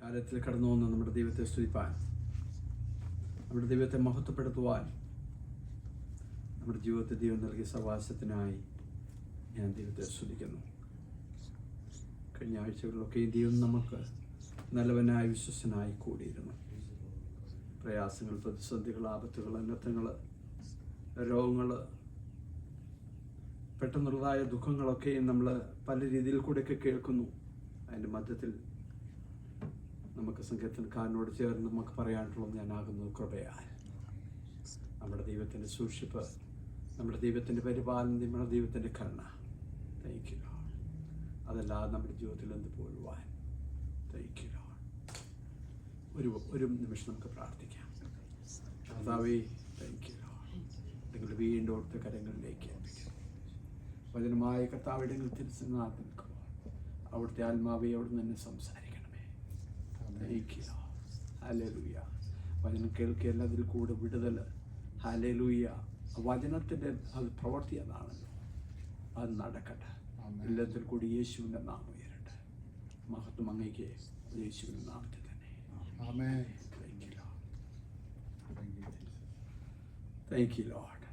കാലത്തിൽ കടന്നു വന്ന് നമ്മുടെ ദൈവത്തെ സ്തുതിപ്പാൻ, നമ്മുടെ ദൈവത്തെ മഹത്വപ്പെടുത്തുവാൻ, നമ്മുടെ ജീവിതത്തെ ദൈവം നൽകിയ സവാസത്തിനായി ഞാൻ ദൈവത്തെ സ്തുതിക്കുന്നു. കഴിഞ്ഞ ആഴ്ചകളിലൊക്കെ ദൈവം നമുക്ക് നല്ലവനായി വിശ്വസനായി കൂടിയിരുന്നു. പ്രയാസങ്ങൾ, പ്രതിസന്ധികൾ, ആപത്തുകൾ, അനർത്ഥങ്ങൾ, രോഗങ്ങൾ, പെട്ടെന്നുള്ളതായ ദുഃഖങ്ങളൊക്കെയും നമ്മൾ പല രീതിയിൽ കൂടെയൊക്കെ കേൾക്കുന്നു. അതിൻ്റെ മധ്യത്തിൽ നമുക്ക് സങ്കീർത്തനക്കാരനോട് ചേർന്ന് നമുക്ക് പറയാനുള്ളത് ഞാനാകുന്നത് കൃപയാൽ. നമ്മുടെ ദൈവത്തിൻ്റെ സൂക്ഷിപ്പ്, നമ്മുടെ ദൈവത്തിൻ്റെ പരിപാലനം, നമ്മുടെ ദൈവത്തിൻ്റെ കരുണ. Thank you Lord. അതല്ലാതെ നമ്മുടെ ജീവിതത്തിൽ എന്ത് പോഴുവാൻ. Thank you Lord. ഒരു നിമിഷം നമുക്ക് പ്രാർത്ഥിക്കാം. കർത്താവേ, താങ്ക് യു ലോർഡ്. നിങ്ങൾ വീണ്ടും ഓർത്ത കരങ്ങളിലേക്ക് ഏൽപ്പിക്കുന്നു. വചനമായ കർത്താവിടെ തിരിച്ചു നിൽക്കുമ്പോൾ അവിടുത്തെ ആത്മാവെ അവിടെ നിന്ന് സംസാരിക്കണമേ. Thank you hallelujah. വചനം കേൾക്കുകയല്ല, അതിൽ കൂടെ വിടുതൽ. ഹല്ലേലൂയ. വചനത്തിൻ്റെ അത് പ്രവൃത്തി അതാണല്ലോ, അത് നടക്കട്ടെ. എല്ലാത്തിൽ കൂടി യേശുവിൻ്റെ നാമം ഉയരട്ടെ. മഹത്വം അങ്ങേക്ക് യേശുവിൻ്റെ നാമത്തിൽ തന്നെ. Thank you Lord.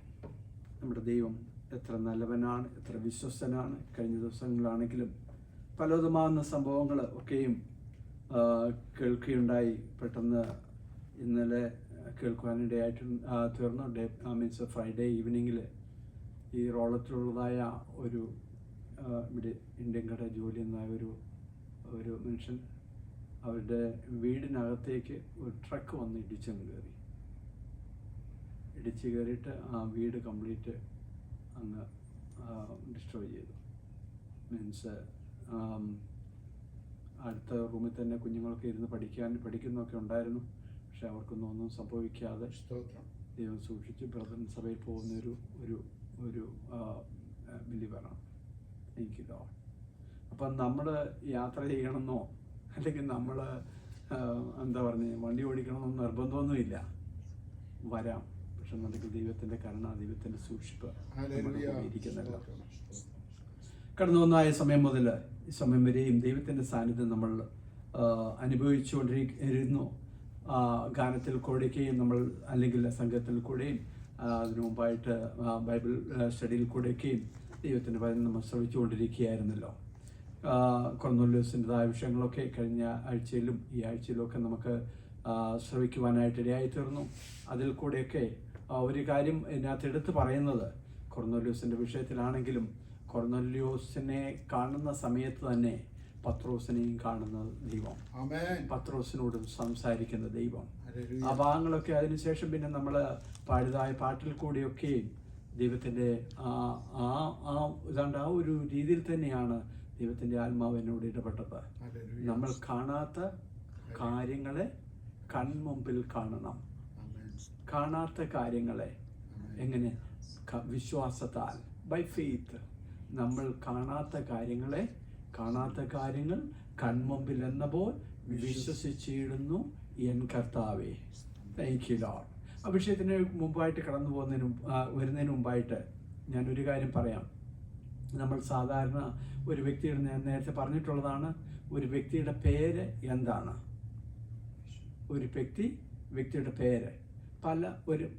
നമ്മുടെ ദൈവം എത്ര നല്ലവനാണ്, എത്ര വിശ്വസ്തനാണ്. കഴിഞ്ഞ ദിവസങ്ങളാണെങ്കിലും പലതുമാകുന്ന സംഭവങ്ങൾ ഒക്കെയും കേൾക്കുകയുണ്ടായി. പെട്ടെന്ന് ഇന്നലെ കേൾക്കുവാനിടയായിട്ട് തീർന്നു. മീൻസ് ഫ്രൈഡേ ഈവനിങ്ങിൽ ഈ റോളത്തിലുള്ളതായ ഒരു ഇവിടെ ഇന്ത്യൻ കട ജോലി എന്നായ ഒരു മനുഷ്യൻ അവരുടെ വീടിനകത്തേക്ക് ഒരു ട്രക്ക് വന്ന് ഇടിച്ച് കയറിയിട്ട് ആ വീട് കംപ്ലീറ്റ് അങ്ങ് ഡിസ്ട്രോയ് ചെയ്തു. മീൻസ് അടുത്ത റൂമിൽ തന്നെ കുഞ്ഞുങ്ങളൊക്കെ ഇരുന്ന് പഠിക്കുന്നൊക്കെ ഉണ്ടായിരുന്നു. പക്ഷെ അവർക്കൊന്നും ഒന്നും സംഭവിക്കാതെ ദൈവം സൂക്ഷിച്ച്. ബ്രദർ സഭയിൽ പോകുന്നൊരു ഒരു ബിലീവറാണ്. എനിക്ക് ലോർഡ്. അപ്പം നമ്മൾ യാത്ര ചെയ്യണമെന്നോ അല്ലെങ്കിൽ നമ്മൾ എന്താ പറഞ്ഞ് വണ്ടി ഓടിക്കണമെന്നോ നിർബന്ധമൊന്നുമില്ല. വരാം. പക്ഷെ നമുക്ക് ദൈവത്തിൻ്റെ കരുണ, ദൈവത്തിൻ്റെ സൂക്ഷിപ്പ് ഇരിക്കുന്നല്ലോ. കടന്നു വന്നായ സമയം മുതൽ ഈ സമയം വരെയും ദൈവത്തിൻ്റെ സാന്നിധ്യം നമ്മൾ അനുഭവിച്ചുകൊണ്ടിരിക്കുന്നു. ഗാനത്തിൽ കൂടെയൊക്കെയും നമ്മൾ, അല്ലെങ്കിൽ സംഘത്തിൽ കൂടെയും, അതിനു മുമ്പായിട്ട് ബൈബിൾ സ്റ്റഡിയിൽ കൂടെയൊക്കെയും ദൈവത്തിൻ്റെ വചനം നമ്മൾ ശ്രമിച്ചുകൊണ്ടിരിക്കുകയായിരുന്നല്ലോ. കൊർന്നേലിയോസിൻ്റെതായ വിഷയങ്ങളൊക്കെ കഴിഞ്ഞ ആഴ്ചയിലും ഈ ആഴ്ചയിലും ഒക്കെ നമുക്ക് ശ്രമിക്കുവാനായിട്ട് ഇടയായി തീർന്നു. അതിൽ കൂടെയൊക്കെ ഒരു കാര്യം ഇതിനകത്ത് എടുത്ത് പറയുന്നത്, കൊർന്നേലിയോസിൻ്റെ വിഷയത്തിലാണെങ്കിലും കൊർന്നേലിയോസിനെ കാണുന്ന സമയത്ത് തന്നെ പത്രോസിനെയും കാണുന്ന ദൈവം, പത്രോസിനോടും സംസാരിക്കുന്ന ദൈവം. ആ ഭാഗങ്ങളൊക്കെ അതിനുശേഷം പിന്നെ നമ്മൾ പാടിയതായ പാട്ടിൽ കൂടിയൊക്കെ ദൈവത്തിൻ്റെ ഏതാണ്ട് ആ ഒരു രീതിയിൽ തന്നെയാണ് ദൈവത്തിൻ്റെ ആത്മാവ് എന്നോട് ഇടപെട്ടത്. നമ്മൾ കാണാത്ത കാര്യങ്ങളെ കൺമുമ്പിൽ കാണണം. കാണാത്ത കാര്യങ്ങളെ എങ്ങനെ? വിശ്വാസത്താൽ, ബൈ ഫെയ്ത്ത്. നമ്മൾ കാണാത്ത കാര്യങ്ങൾ കൺമുമ്പിൽ എന്ന പോൽ വിശ്വസിച്ചിടുന്നു എൻ കർത്താവേ. Thank you Lord. ആ വിഷയത്തിന് മുമ്പായിട്ട് കടന്നു വരുന്നതിന് മുമ്പായിട്ട് ഞാനൊരു കാര്യം പറയാം. നമ്മൾ സാധാരണ ഒരു വ്യക്തിയുടെ, ഞാൻ നേരത്തെ പറഞ്ഞിട്ടുള്ളതാണ്, ഒരു വ്യക്തിയുടെ പേര് എന്താണ്? ഒരു വ്യക്തിയുടെ പേര്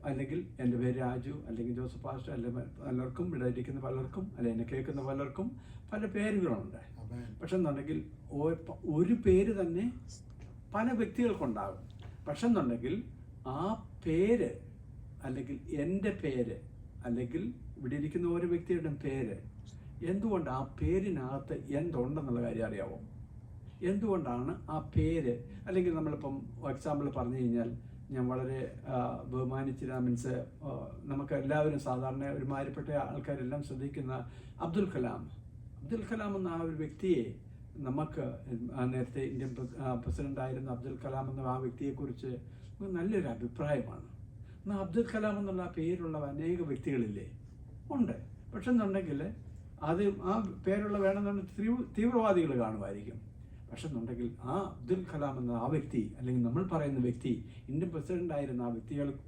അല്ലെങ്കിൽ എൻ്റെ പേര് രാജു, അല്ലെങ്കിൽ ജോസഫ് പാസ്റ്റർ, അല്ലെങ്കിൽ പലർക്കും, ഇവിടെ ഇരിക്കുന്ന പലർക്കും, അല്ലെങ്കിൽ എന്നെ കേൾക്കുന്ന പലർക്കും പല പേരുകളുണ്ട്. പക്ഷെ എന്നുണ്ടെങ്കിൽ ഒരു പേര് തന്നെ പല വ്യക്തികൾക്കുണ്ടാകും. പക്ഷെ എന്നുണ്ടെങ്കിൽ ആ പേര്, അല്ലെങ്കിൽ എൻ്റെ പേര്, അല്ലെങ്കിൽ ഇവിടെ ഇരിക്കുന്ന ഓരോ വ്യക്തിയുടെ പേര്, എന്തുകൊണ്ട് ആ പേരിനകത്ത് എന്തുണ്ടെന്നുള്ള കാര്യം അറിയാമോ? എന്തുകൊണ്ടാണ് ആ പേര്? അല്ലെങ്കിൽ നമ്മളിപ്പം എക്സാമ്പിൾ പറഞ്ഞു കഴിഞ്ഞാൽ, ഞാൻ വളരെ ബഹുമാനിച്ചിരുന്ന, മീൻസ് നമുക്ക് എല്ലാവരും സാധാരണ ഒരുമാതിരിപ്പെട്ട ആൾക്കാരെല്ലാം ശ്രദ്ധിക്കുന്ന അബ്ദുൽ കലാം എന്ന ആ ഒരു വ്യക്തിയെ, നമുക്ക് നേരത്തെ ഇന്ത്യൻ പ്രസിഡൻ്റായിരുന്ന അബ്ദുൽ കലാം എന്ന ആ വ്യക്തിയെക്കുറിച്ച് നല്ലൊരു അഭിപ്രായമാണ്. എന്നാൽ അബ്ദുൽ കലാം എന്നുള്ള പേരുള്ള അനേക വ്യക്തികളില്ലേ? ഉണ്ട്. പക്ഷെ എന്നുണ്ടെങ്കിൽ അത് ആ പേരുള്ള വേണമെന്നുണ്ടെങ്കിൽ തീവ്രവാദികൾ കാണുമായിരിക്കും. പക്ഷെ എന്നുണ്ടെങ്കിൽ ആ അബ്ദുൽ കലാം എന്ന ആ വ്യക്തി, അല്ലെങ്കിൽ നമ്മൾ പറയുന്ന വ്യക്തി, ഇന്ത്യൻ പ്രസിഡൻ്റായിരുന്ന ആ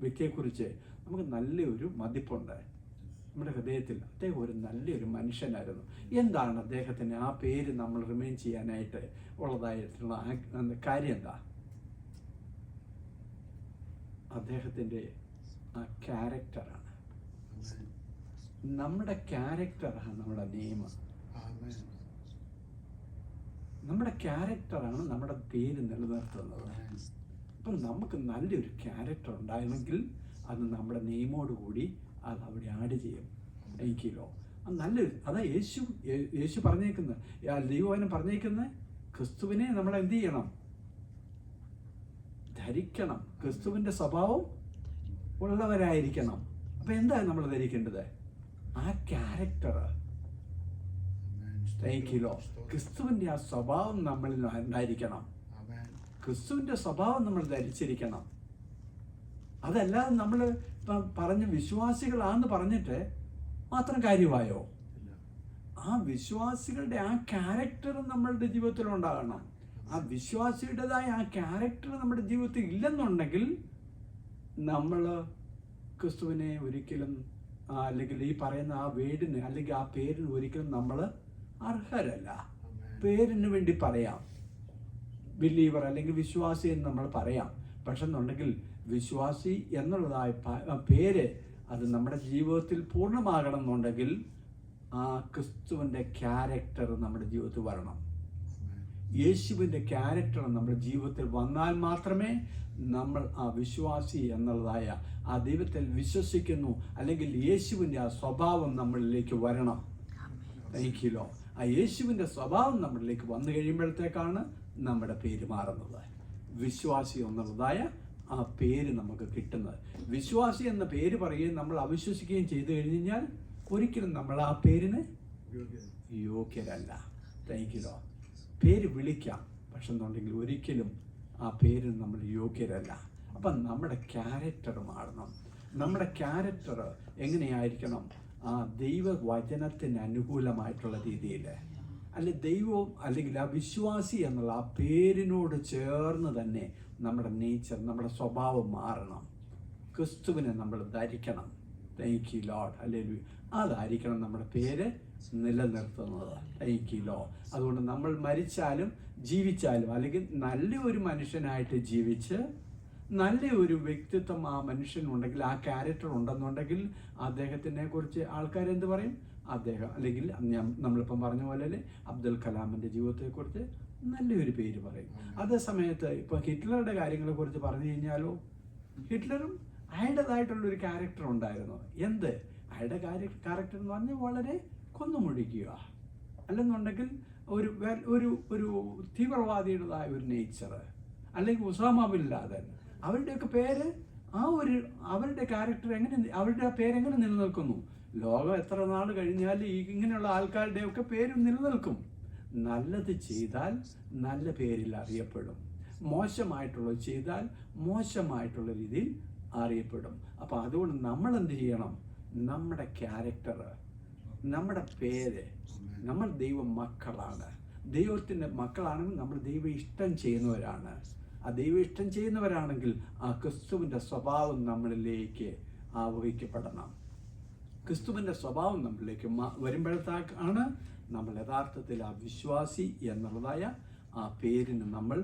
വ്യക്തിയെക്കുറിച്ച് നമുക്ക് നല്ലൊരു മതിപ്പുണ്ട്. നമ്മുടെ ഹൃദയത്തിൽ അദ്ദേഹം ഒരു നല്ലൊരു മനുഷ്യനായിരുന്നു. എന്താണ് അദ്ദേഹത്തിന് ആ പേര് നമ്മൾ റിമെയിൻ ചെയ്യാനായിട്ട് ഉള്ളതായിട്ടുള്ള കാര്യം എന്താ? അദ്ദേഹത്തിൻ്റെ ആ ക്യാരക്ടറാണ്. നമ്മുടെ ക്യാരക്ടറാണ് നമ്മുടെ നിയമം. നമ്മുടെ ക്യാരക്ടറാണ് നമ്മുടെ പേര് നിലനിർത്തുന്നത്. അപ്പം നമുക്ക് നല്ലൊരു ക്യാരക്ടർ ഉണ്ടായിരുന്നെങ്കിൽ അത് നമ്മുടെ നെയ്മോടുകൂടി അത് അവിടെ ആഡ് ചെയ്യും. എനിക്കില്ലോ അത് നല്ലൊരു അതാ യേശു പറഞ്ഞേക്കുന്നത്, ദൈവവചനം പറഞ്ഞേക്കുന്നത്, ക്രിസ്തുവിനെ നമ്മൾ എന്ത് ചെയ്യണം? ധരിക്കണം. ക്രിസ്തുവിൻ്റെ സ്വഭാവം ഉള്ളവരായിരിക്കണം. അപ്പം എന്താണ് നമ്മൾ ധരിക്കേണ്ടത്? ആ ക്യാരക്ടർ. ക്രിസ്തുവിൻ്റെ ആ സ്വഭാവം നമ്മളിൽ ഉണ്ടായിരിക്കണം. ക്രിസ്തുവിൻ്റെ സ്വഭാവം നമ്മൾ ധരിച്ചിരിക്കണം. അതല്ലാതെ നമ്മൾ ഇപ്പം പറഞ്ഞ് വിശ്വാസികളാണെന്ന് പറഞ്ഞിട്ട് മാത്രം കാര്യമായോ? ആ വിശ്വാസികളുടെ ആ ക്യാരക്ടർ നമ്മളുടെ ജീവിതത്തിൽ ഉണ്ടാകണം. ആ വിശ്വാസിയുടേതായ ആ ക്യാരക്ടർ നമ്മുടെ ജീവിതത്തിൽ ഇല്ലെന്നുണ്ടെങ്കിൽ നമ്മൾ ക്രിസ്തുവിനെ ഒരിക്കലും അല്ലെങ്കിൽ ഈ പറയുന്ന ആ വേടിന് അല്ലെങ്കിൽ ആ പേരിന് ഒരിക്കലും നമ്മൾ അർഹരല്ല. പേരിന് വേണ്ടി പറയാം ബിലീവർ അല്ലെങ്കിൽ വിശ്വാസി എന്ന് നമ്മൾ പറയാം. പക്ഷെ എന്നുണ്ടെങ്കിൽ വിശ്വാസി എന്നുള്ളതായ പേര് അത് നമ്മുടെ ജീവിതത്തിൽ പൂർണ്ണമാകണം എന്നുണ്ടെങ്കിൽ ആ ക്രിസ്തുവിൻ്റെ ക്യാരക്ടർ നമ്മുടെ ജീവിതത്തിൽ വരണം. യേശുവിൻ്റെ ക്യാരക്ടർ നമ്മുടെ ജീവിതത്തിൽ വന്നാൽ മാത്രമേ നമ്മൾ ആ വിശ്വാസി എന്നുള്ളതായ ആ ദൈവത്തിൽ വിശ്വസിക്കുന്നു അല്ലെങ്കിൽ യേശുവിൻ്റെ ആ സ്വഭാവം നമ്മളിലേക്ക് വരണം. താങ്ക്യൂ. ആ യേശുവിൻ്റെ സ്വഭാവം നമ്മളിലേക്ക് വന്നു കഴിയുമ്പോഴത്തേക്കാണ് നമ്മുടെ പേര് മാറുന്നത്. വിശ്വാസി എന്നുള്ളതായ ആ പേര് നമുക്ക് കിട്ടുന്നത്. വിശ്വാസി എന്ന പേര് പറയുകയും നമ്മൾ അവിശ്വസിക്കുകയും ചെയ്തു കഴിഞ്ഞാൽ ഒരിക്കലും നമ്മൾ ആ പേരിന് യോഗ്യരല്ല. താങ്ക്യൂ. പേര് വിളിക്കാം, പക്ഷെ എന്നുണ്ടെങ്കിൽ ഒരിക്കലും ആ പേരിന് നമ്മൾ യോഗ്യരല്ല. അപ്പം നമ്മുടെ ക്യാരക്ടർ മാറണം. നമ്മുടെ ക്യാരക്ടർ എങ്ങനെയായിരിക്കണം? ആ ദൈവവചനത്തിന് അനുകൂലമായിട്ടുള്ള രീതിയിൽ, അല്ലെ ദൈവവും അല്ലെങ്കിൽ ആ വിശ്വാസി എന്നുള്ള ആ പേരിനോട് ചേർന്ന് തന്നെ നമ്മുടെ നേച്ചർ, നമ്മുടെ സ്വഭാവം മാറണം. ക്രിസ്തുവിനെ നമ്മൾ ധരിക്കണം. Thank you Lord. ഹല്ലേലൂയ. അതായിരിക്കണം നമ്മുടെ പേര് നിലനിർത്തുന്നത്. Thank you Lord. അതുകൊണ്ട് നമ്മൾ മരിച്ചാലും ജീവിച്ചാലും അല്ലെങ്കിൽ നല്ലൊരു മനുഷ്യനായിട്ട് ജീവിച്ച് നല്ലൊരു വ്യക്തിത്വം ആ മനുഷ്യനുണ്ടെങ്കിൽ, ആ ക്യാരക്ടർ ഉണ്ടെന്നുണ്ടെങ്കിൽ അദ്ദേഹത്തിനെ കുറിച്ച് ആൾക്കാരെന്ത് പറയും? അദ്ദേഹം അല്ലെങ്കിൽ നമ്മളിപ്പം പറഞ്ഞ പോലെ അബ്ദുൽ കലാമിൻ്റെ ജീവിതത്തെക്കുറിച്ച് നല്ലൊരു പേര് പറയും. അതേ സമയത്ത് ഇപ്പം ഹിറ്റ്ലറുടെ കാര്യങ്ങളെ കുറിച്ച് പറഞ്ഞു കഴിഞ്ഞാലോ, ഹിറ്റ്ലറും അയാളുടേതായിട്ടുള്ളൊരു ക്യാരക്ടർ ഉണ്ടായിരുന്നു. എന്ത്? അയാളുടെ ക്യാരക്ടർ എന്ന് പറഞ്ഞാൽ വളരെ കൊന്നുമുഴിക്കുക, അല്ലെന്നുണ്ടെങ്കിൽ ഒരു ഒരു ഒരു തീവ്രവാദിയുടേതായ ഒരു നേച്ചർ, അല്ലെങ്കിൽ ഉസാമ ബിൻ ലാദൻ, അവരുടെയൊക്കെ പേര് അവരുടെ ക്യാരക്ടർ എങ്ങനെ, അവരുടെ ആ പേരെങ്ങനെ നിലനിൽക്കുന്നു? ലോകം എത്ര നാൾ കഴിഞ്ഞാൽ ഇങ്ങനെയുള്ള ആൾക്കാരുടെയൊക്കെ പേരും നിലനിൽക്കും. നല്ലത് ചെയ്താൽ നല്ല പേരിൽ അറിയപ്പെടും, മോശമായിട്ടുള്ളത് ചെയ്താൽ മോശമായിട്ടുള്ള രീതിയിൽ അറിയപ്പെടും. അപ്പോൾ അതുകൊണ്ട് നമ്മൾ എന്ത് ചെയ്യണം? നമ്മുടെ ക്യാരക്ടർ, നമ്മുടെ പേര്, നമ്മൾ ദൈവ മക്കളാണ്. ദൈവത്തിൻ്റെ മക്കളാണെങ്കിൽ നമ്മൾ ദൈവ ഇഷ്ടം ചെയ്യുന്നവരാണ്. ആ ദൈവ ഇഷ്ടം ചെയ്യുന്നവരാണെങ്കിൽ ആ ക്രിസ്തുവിൻ്റെ സ്വഭാവം നമ്മളിലേക്ക് ആവഹിക്കപ്പെടണം. ക്രിസ്തുവിൻ്റെ സ്വഭാവം നമ്മളിലേക്ക് വരുമ്പോഴത്തേക്കാണ് നമ്മൾ യഥാർത്ഥത്തിൽ ആ വിശ്വാസി എന്നുള്ളതായ ആ പേരിന് നമ്മൾ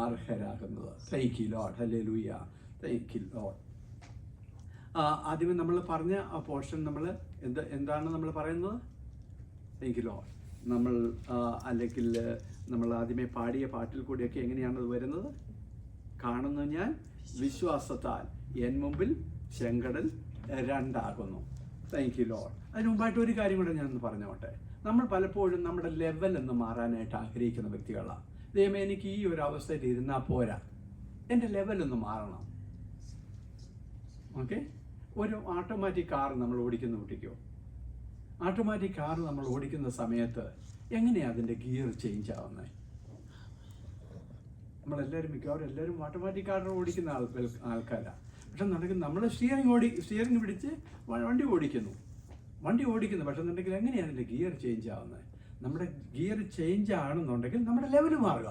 അർഹരാകുന്നത്. Thank you Lord. Hallelujah. Thank you Lord. ആദ്യമേ നമ്മൾ പറഞ്ഞ ആ പോർഷൻ നമ്മൾ എന്താണ് നമ്മൾ പറയുന്നത്? Thank you Lord. നമ്മൾ അല്ലെങ്കിൽ നമ്മൾ ആദ്യമേ പാടിയ പാട്ടിൽ കൂടിയൊക്കെ എങ്ങനെയാണത് വരുന്നത്? കാണുന്നു ഞാൻ വിശ്വാസത്താൽ എൻ മുമ്പിൽ ചെങ്കടൽ രണ്ടാകുന്നു. Thank you Lord. അതിന് മുമ്പായിട്ട് ഒരു കാര്യം കൂടെ ഞാനൊന്ന് പറഞ്ഞോട്ടെ. നമ്മൾ പലപ്പോഴും നമ്മുടെ ലെവൽ എന്ന് മാറാനായിട്ട് ആഗ്രഹിക്കുന്ന വ്യക്തികളാണ്. ദൈവമേ, എനിക്ക് ഈ ഒരു അവസ്ഥയിൽ ഇരുന്നാൽ പോരാ, എൻ്റെ ലെവലൊന്ന് മാറണം. ഓക്കെ. ഒരു ഓട്ടോമാറ്റിക് കാർ നമ്മൾ ഓടിക്കുന്ന കുട്ടിക്കോ, ഓട്ടോമാറ്റിക് കാർ നമ്മൾ ഓടിക്കുന്ന സമയത്ത് എങ്ങനെയാണ് അതിൻ്റെ ഗിയർ ചേഞ്ച് ആവുന്നത്? നമ്മളെല്ലാവരും മിക്കവാറും എല്ലാവരും ഓട്ടോമാറ്റിക് കാർ ഓടിക്കുന്ന ആൾക്കാരാണ്. പക്ഷെ നടക്കുന്ന നമ്മൾ സ്റ്റിയറിംഗ് പിടിച്ച് വണ്ടി ഓടിക്കുന്നു. പക്ഷെ എന്നുണ്ടെങ്കിൽ എങ്ങനെയാണ് അതിൻ്റെ ഗിയർ ചേഞ്ച് ആവുന്നത്? നമ്മുടെ ഗിയർ ചേഞ്ച് ആണെന്നുണ്ടെങ്കിൽ നമ്മുടെ ലെവൽ മാറുക,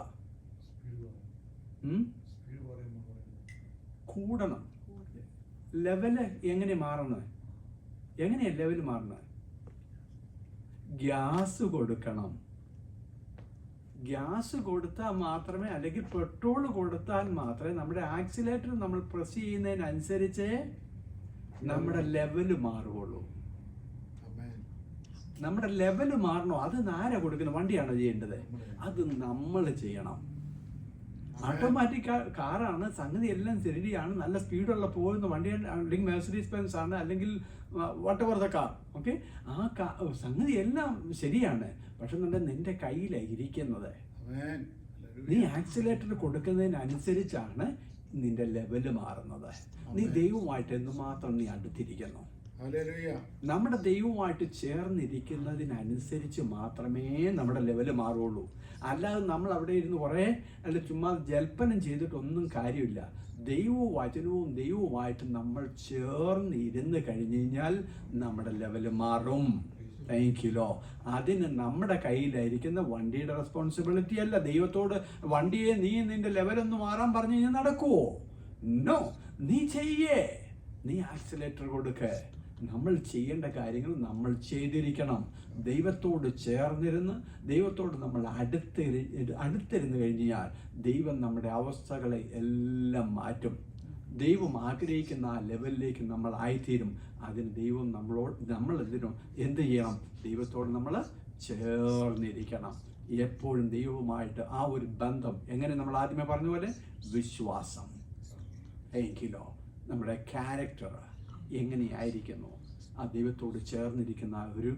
കൂടണം. ലെവല് എങ്ങനെ മാറുന്നത്? എങ്ങനെയാണ് ലെവൽ മാറുന്നത്? ഗ്യാസ് കൊടുക്കണം. ഗ്യാസ് കൊടുത്താൽ മാത്രമേ, അല്ലെങ്കിൽ പെട്രോൾ കൊടുത്താൽ മാത്രമേ നമ്മുടെ ആക്സിലേറ്റർ നമ്മൾ പ്രസ് ചെയ്യുന്നതിനനുസരിച്ച് നമ്മുടെ ലെവല് മാറുകയുള്ളൂ. നമ്മുടെ ലെവല് മാറണോ? അത് ആരാ കൊടുക്കുന്നത്? വണ്ടിയാണോ ചെയ്യേണ്ടത്? അത് നമ്മൾ ചെയ്യണം. ഓട്ടോമാറ്റിക് കാറാണ്, സംഗതി എല്ലാം ശരിയാണ്, നല്ല സ്പീഡുള്ള പോകുന്ന വണ്ടിയാണ്, അല്ലെങ്കിൽ മെർസിഡീസ് ബെൻസ് ആണ്, അല്ലെങ്കിൽ വാട്ടെവർ ദ കാർ. ഓക്കെ, ആ സംഗതി എല്ലാം ശരിയാണ്. പക്ഷെ നിന്റെ കയ്യിലാണ് ഇരിക്കുന്നത്. നീ ആക്സിലേറ്റർ കൊടുക്കുന്നതിനനുസരിച്ചാണ് നിന്റെ ലെവല് മാറുന്നത്. നീ ദൈവമായിട്ട് എന്തുമാത്രം നീ അടുത്തിരിക്കുന്നു. നമ്മുടെ ദൈവമായിട്ട് ചേർന്നിരിക്കുന്നതിനനുസരിച്ച് മാത്രമേ നമ്മുടെ ലെവല് മാറുള്ളൂ. അല്ലാതെ നമ്മൾ അവിടെ ഇരുന്ന് കുറേ അല്ല ചുമ്മാ ജൽപ്പനം ചെയ്തിട്ടൊന്നും കാര്യമില്ല. ദൈവവുമായിട്ട് നമ്മൾ ചേർന്നിരുന്ന് കഴിഞ്ഞ് കഴിഞ്ഞാൽ നമ്മുടെ ലെവല് മാറും. Thank you Lord. അതിന് നമ്മുടെ കയ്യിലായിരിക്കുന്ന വണ്ടിയുടെ റെസ്പോൺസിബിലിറ്റി അല്ല. ദൈവത്തോട് വണ്ടിയെ നീ നിന്റെ ലെവലൊന്ന് മാറാൻ പറഞ്ഞു കഴിഞ്ഞാൽ നടക്കുവോ? നോ. നീ ചെയ്യേ, നീ ആക്സിലേറ്റർ കൊടുക്ക. നമ്മൾ ചെയ്യേണ്ട കാര്യങ്ങൾ നമ്മൾ ചെയ്തിരിക്കണം. ദൈവത്തോട് ചേർന്നിരുന്ന് ദൈവത്തോട് നമ്മൾ അടുത്തിരുന്ന് കഴിഞ്ഞാൽ ദൈവം നമ്മുടെ അവസ്ഥകളെ എല്ലാം മാറ്റും. ദൈവം ആഗ്രഹിക്കുന്ന ആ ലെവലിലേക്ക് നമ്മൾ ആയിത്തീരും. അതിന് ദൈവം നമ്മൾ എന്ത് ചെയ്യണം? ദൈവത്തോട് നമ്മൾ ചേർന്നിരിക്കണം. എപ്പോഴും ദൈവവുമായിട്ട് ആ ഒരു ബന്ധം. എങ്ങനെ നമ്മൾ ആദ്യമേ പറഞ്ഞ പോലെ വിശ്വാസം, എങ്കിലോ നമ്മുടെ ക്യാരക്ടർ എങ്ങനെയായിരിക്കുന്നു, ആ ദൈവത്തോട് ചേർന്നിരിക്കുന്ന ഒരു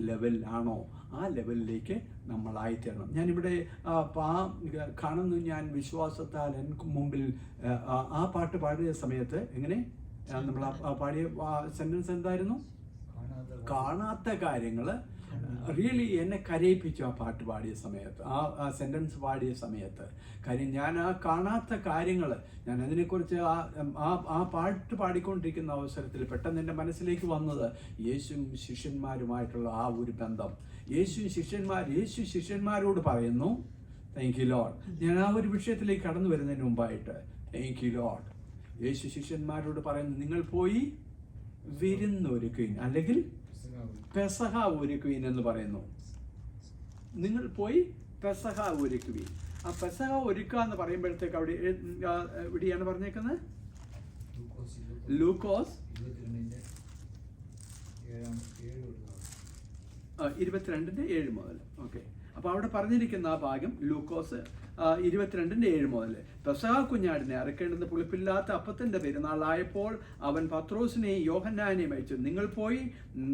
ലെവലിലാണോ, ആ ലെവലിലേക്ക് നമ്മളായിത്തീരണം. ഞാനിവിടെ കാണുന്നു, ഞാൻ വിശ്വാസത്താൽ എനിക്ക് മുമ്പിൽ ആ പാട്ട് പാടിയ സമയത്ത് എങ്ങനെ നമ്മൾ ആ പാടിയ സെന്റൻസ് എന്തായിരുന്നു? കാണാത്ത കാര്യങ്ങൾ റിയലി എന്നെ കരയിപ്പിച്ചു ആ പാട്ട് പാടിയ സമയത്ത്, ആ സെന്റൻസ് പാടിയ സമയത്ത്. കാര്യം ഞാൻ ആ കാണാത്ത കാര്യങ്ങൾ, ഞാൻ അതിനെക്കുറിച്ച് ആ പാട്ട് പാടിക്കൊണ്ടിരിക്കുന്ന അവസരത്തിൽ പെട്ടെന്ന് എൻ്റെ മനസ്സിലേക്ക് വന്നത് യേശു ശിഷ്യന്മാരുമായിട്ടുള്ള ആ ഒരു ബന്ധം. യേശു ശിഷ്യന്മാരോട് പറയുന്നു, താങ്ക് യു ലോർഡ്. ഞാൻ ആ ഒരു വിഷയത്തിലേക്ക് കടന്നു വരുന്നതിന് മുമ്പായിട്ട്, താങ്ക് യു ലോർഡ്, യേശു ശിഷ്യന്മാരോട് പറയുന്നു, നിങ്ങൾ പോയി വിരുന്നൊരുക്കുവിൻ, അല്ലെങ്കിൽ പെസഹ ഒരുക്കുവിൻ എന്ന് പറയുന്നു. നിങ്ങൾ പോയി പെസഹ ഒരുക്കുവിൻ. ആ പെസഹ ഒരുക്കുക എന്ന് പറയുമ്പോഴത്തേക്ക് അവിടെ എവിടെയാണ് പറഞ്ഞേക്കുന്നത്? ലൂക്കോസ് 22:7 മുതൽ. ഓക്കെ, അപ്പോൾ അവിടെ പറഞ്ഞിരിക്കുന്ന ആ ഭാഗം ലൂക്കോസ് 22:7 മുതൽ. പെസഹ കുഞ്ഞാടിനെ അറക്കേണ്ടുന്ന പുളിപ്പില്ലാത്ത അപ്പത്തിൻ്റെ പെരുന്നാളായപ്പോൾ അവൻ പത്രോസിനെയും യോഹന്നാനെയും അയച്ചു. നിങ്ങൾ പോയി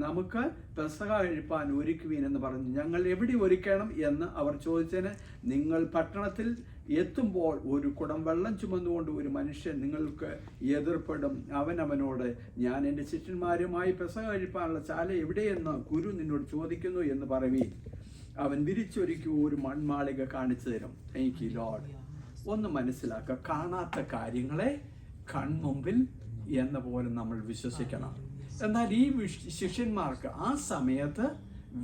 നമുക്ക് പെസഹ കഴിപ്പാൻ ഒരുക്കുവീൻ എന്ന് പറഞ്ഞു. ഞങ്ങൾ എവിടെ ഒരുക്കണം എന്ന് അവർ ചോദിച്ചതിന്, നിങ്ങൾ പട്ടണത്തിൽ എത്തുമ്പോൾ ഒരു കുടം വെള്ളം ചുമന്നുകൊണ്ട് ഒരു മനുഷ്യൻ നിങ്ങൾക്ക് എതിർപ്പെടും. അവനോട്, ഞാൻ എൻ്റെ ശിഷ്യന്മാരുമായി പെസഹ കഴിപ്പാനുള്ള ചാല എവിടെയെന്ന് ഗുരു നിന്നോട് ചോദിക്കുന്നു എന്ന് പറയുവീൻ. അവൻ വിരിച്ചൊരുക്കി ഒരു മൺമാളിക കാണിച്ചു തരും. Thank you Lord. ഒന്ന് മനസ്സിലാക്കുക, കാണാത്ത കാര്യങ്ങളെ കൺമുമ്പിൽ എന്ന പോലെ നമ്മൾ വിശ്വസിക്കണം. എന്നാൽ ഈ ശിഷ്യന്മാർക്ക് ആ സമയത്ത്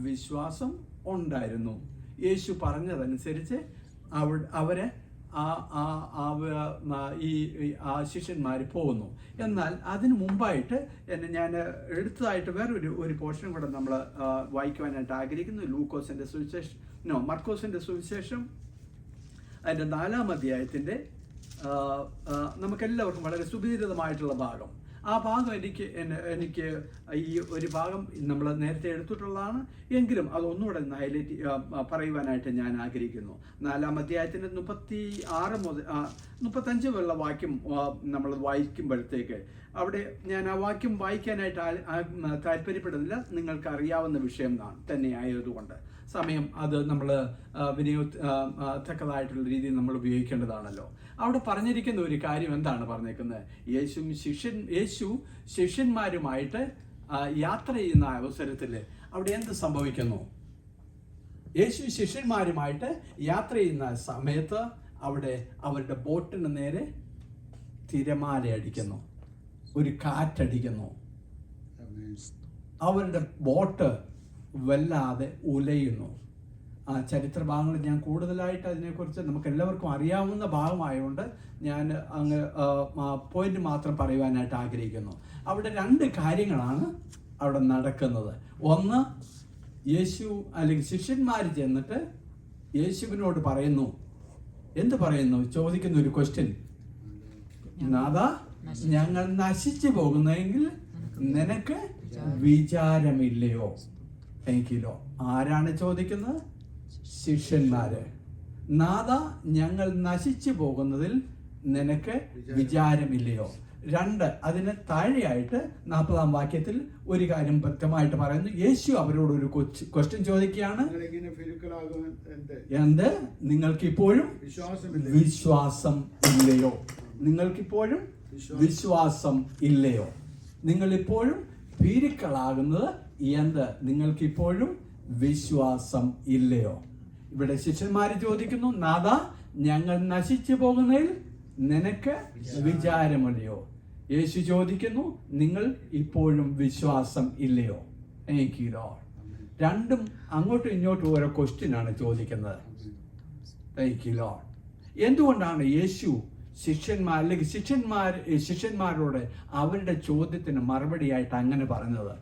വിശ്വാസം ഉണ്ടായിരുന്നു. യേശു പറഞ്ഞതനുസരിച്ച് അവരെ ആ ശിഷ്യന്മാർ പോകുന്നു. എന്നാൽ അതിനു മുമ്പായിട്ട് ഞാൻ എടുത്തതായിട്ട് വേറൊരു പോർഷൻ കൂടെ നമ്മൾ വായിക്കുവാനായിട്ട് ആഗ്രഹിക്കുന്നു. മർക്കോസിൻ്റെ സുവിശേഷം അതിൻ്റെ 4-ാം അധ്യായത്തിൻ്റെ നമുക്കെല്ലാവർക്കും വളരെ സുപരിചിതമായിട്ടുള്ള ഭാഗം. ആ ഭാഗം എനിക്ക് ഈ ഒരു ഭാഗം നമ്മൾ നേരത്തെ എടുത്തിട്ടുള്ളതാണ്, എങ്കിലും അതൊന്നുകൂടെ ഹൈലൈറ്റ് പറയുവാനായിട്ട് ഞാൻ ആഗ്രഹിക്കുന്നു. 4-ാം അധ്യായത്തിൻ്റെ 36 മുതൽ 35 വരെയുള്ള വാക്യം നമ്മൾ വായിക്കുമ്പോഴത്തേക്ക് അവിടെ ഞാൻ ആ വാക്യം വായിക്കാനായിട്ട് താല്പര്യപ്പെടുന്നില്ല. നിങ്ങൾക്ക് അറിയാവുന്ന വിഷയം തന്നെ ആയതുകൊണ്ട് സമയം അത് നമ്മൾ തക്കതായിട്ടുള്ള രീതിയിൽ നമ്മൾ ഉപയോഗിക്കേണ്ടതാണല്ലോ. അവിടെ പറഞ്ഞിരിക്കുന്ന ഒരു കാര്യം എന്താണ് പറഞ്ഞേക്കുന്നത്? യേശു ശിഷ്യന്മാരുമായിട്ട് യാത്ര ചെയ്യുന്ന അവസരത്തിൽ അവിടെ എന്ത് സംഭവിക്കുന്നു? യേശു ശിഷ്യന്മാരുമായിട്ട് യാത്ര ചെയ്യുന്ന സമയത്ത് അവിടെ അവരുടെ ബോട്ടിന് നേരെ തിരമാല അടിക്കുന്നു, ഒരു കാറ്റടിക്കുന്നു. അവരുടെ ബോട്ട് വല്ലാതെ ഉലയുന്നു. ആ ചരിത്ര ഭാഗങ്ങൾ ഞാൻ കൂടുതലായിട്ട് അതിനെക്കുറിച്ച് നമുക്ക് എല്ലാവർക്കും അറിയാവുന്ന ഭാഗമായതുകൊണ്ട് ഞാൻ അങ്ങ് പോയിന്റ് മാത്രം പറയുവാനായിട്ട് ആഗ്രഹിക്കുന്നു. അവിടെ 2 കാര്യങ്ങളാണ് അവിടെ നടക്കുന്നത്. ഒന്ന്, യേശു അല്ലെങ്കിൽ ശിഷ്യന്മാർ ചെന്നിട്ട് യേശുവിനോട് പറയുന്നു, എന്ത് പറയുന്നു? ചോദിക്കുന്ന ഒരു ക്വസ്റ്റ്യൻ, നാഥാ, ഞങ്ങൾ നശിച്ചു പോകുന്നെങ്കിൽ നിനക്ക് വിചാരമില്ലയോ? എങ്കിലോ ആരാണ് ചോദിക്കുന്നത്? ശിഷ്യന്മാര്. നാഥാ, ഞങ്ങൾ നശിച്ചു പോകുന്നതിൽ നിനക്ക് വിചാരമില്ലയോ? 2, അതിന് താഴെയായിട്ട് 40-ാം വാക്യത്തിൽ ഒരു കാര്യം വ്യക്തമായിട്ട് പറയുന്നു. യേശു അവരോട് ഒരു ക്വസ്റ്റ്യൻ ചോദിക്കുകയാണ്, എന്ത്? നിങ്ങൾക്കിപ്പോഴും വിശ്വാസം ഇല്ലയോ? നിങ്ങൾക്കിപ്പോഴും വിശ്വാസം ഇല്ലയോ? നിങ്ങളിപ്പോഴും ഭീരുക്കളാകുന്നത് എന്ത്? നിങ്ങൾക്കിപ്പോഴും വിശ്വാസം ഇല്ലയോ? ഇവിടെ ശിഷ്യന്മാർ ചോദിക്കുന്നു, നാഥാ, ഞങ്ങൾ നശിച്ചു പോകുന്നതിൽ നിനക്ക് വിചാരമില്ലയോ? യേശു ചോദിക്കുന്നു, നിങ്ങൾ ഇപ്പോഴും വിശ്വാസം ഇല്ലയോ? എനിക്കില്ലോ. രണ്ടും അങ്ങോട്ടും ഇങ്ങോട്ടും ഓരോ ക്വസ്റ്റ്യനാണ് ചോദിക്കുന്നത്. എനിക്കില്ലോ. എന്തുകൊണ്ടാണ് യേശു ശിഷ്യന്മാരോട് അവരുടെ ചോദ്യത്തിന് മറുപടിയായിട്ട് അങ്ങനെ പറഞ്ഞത്?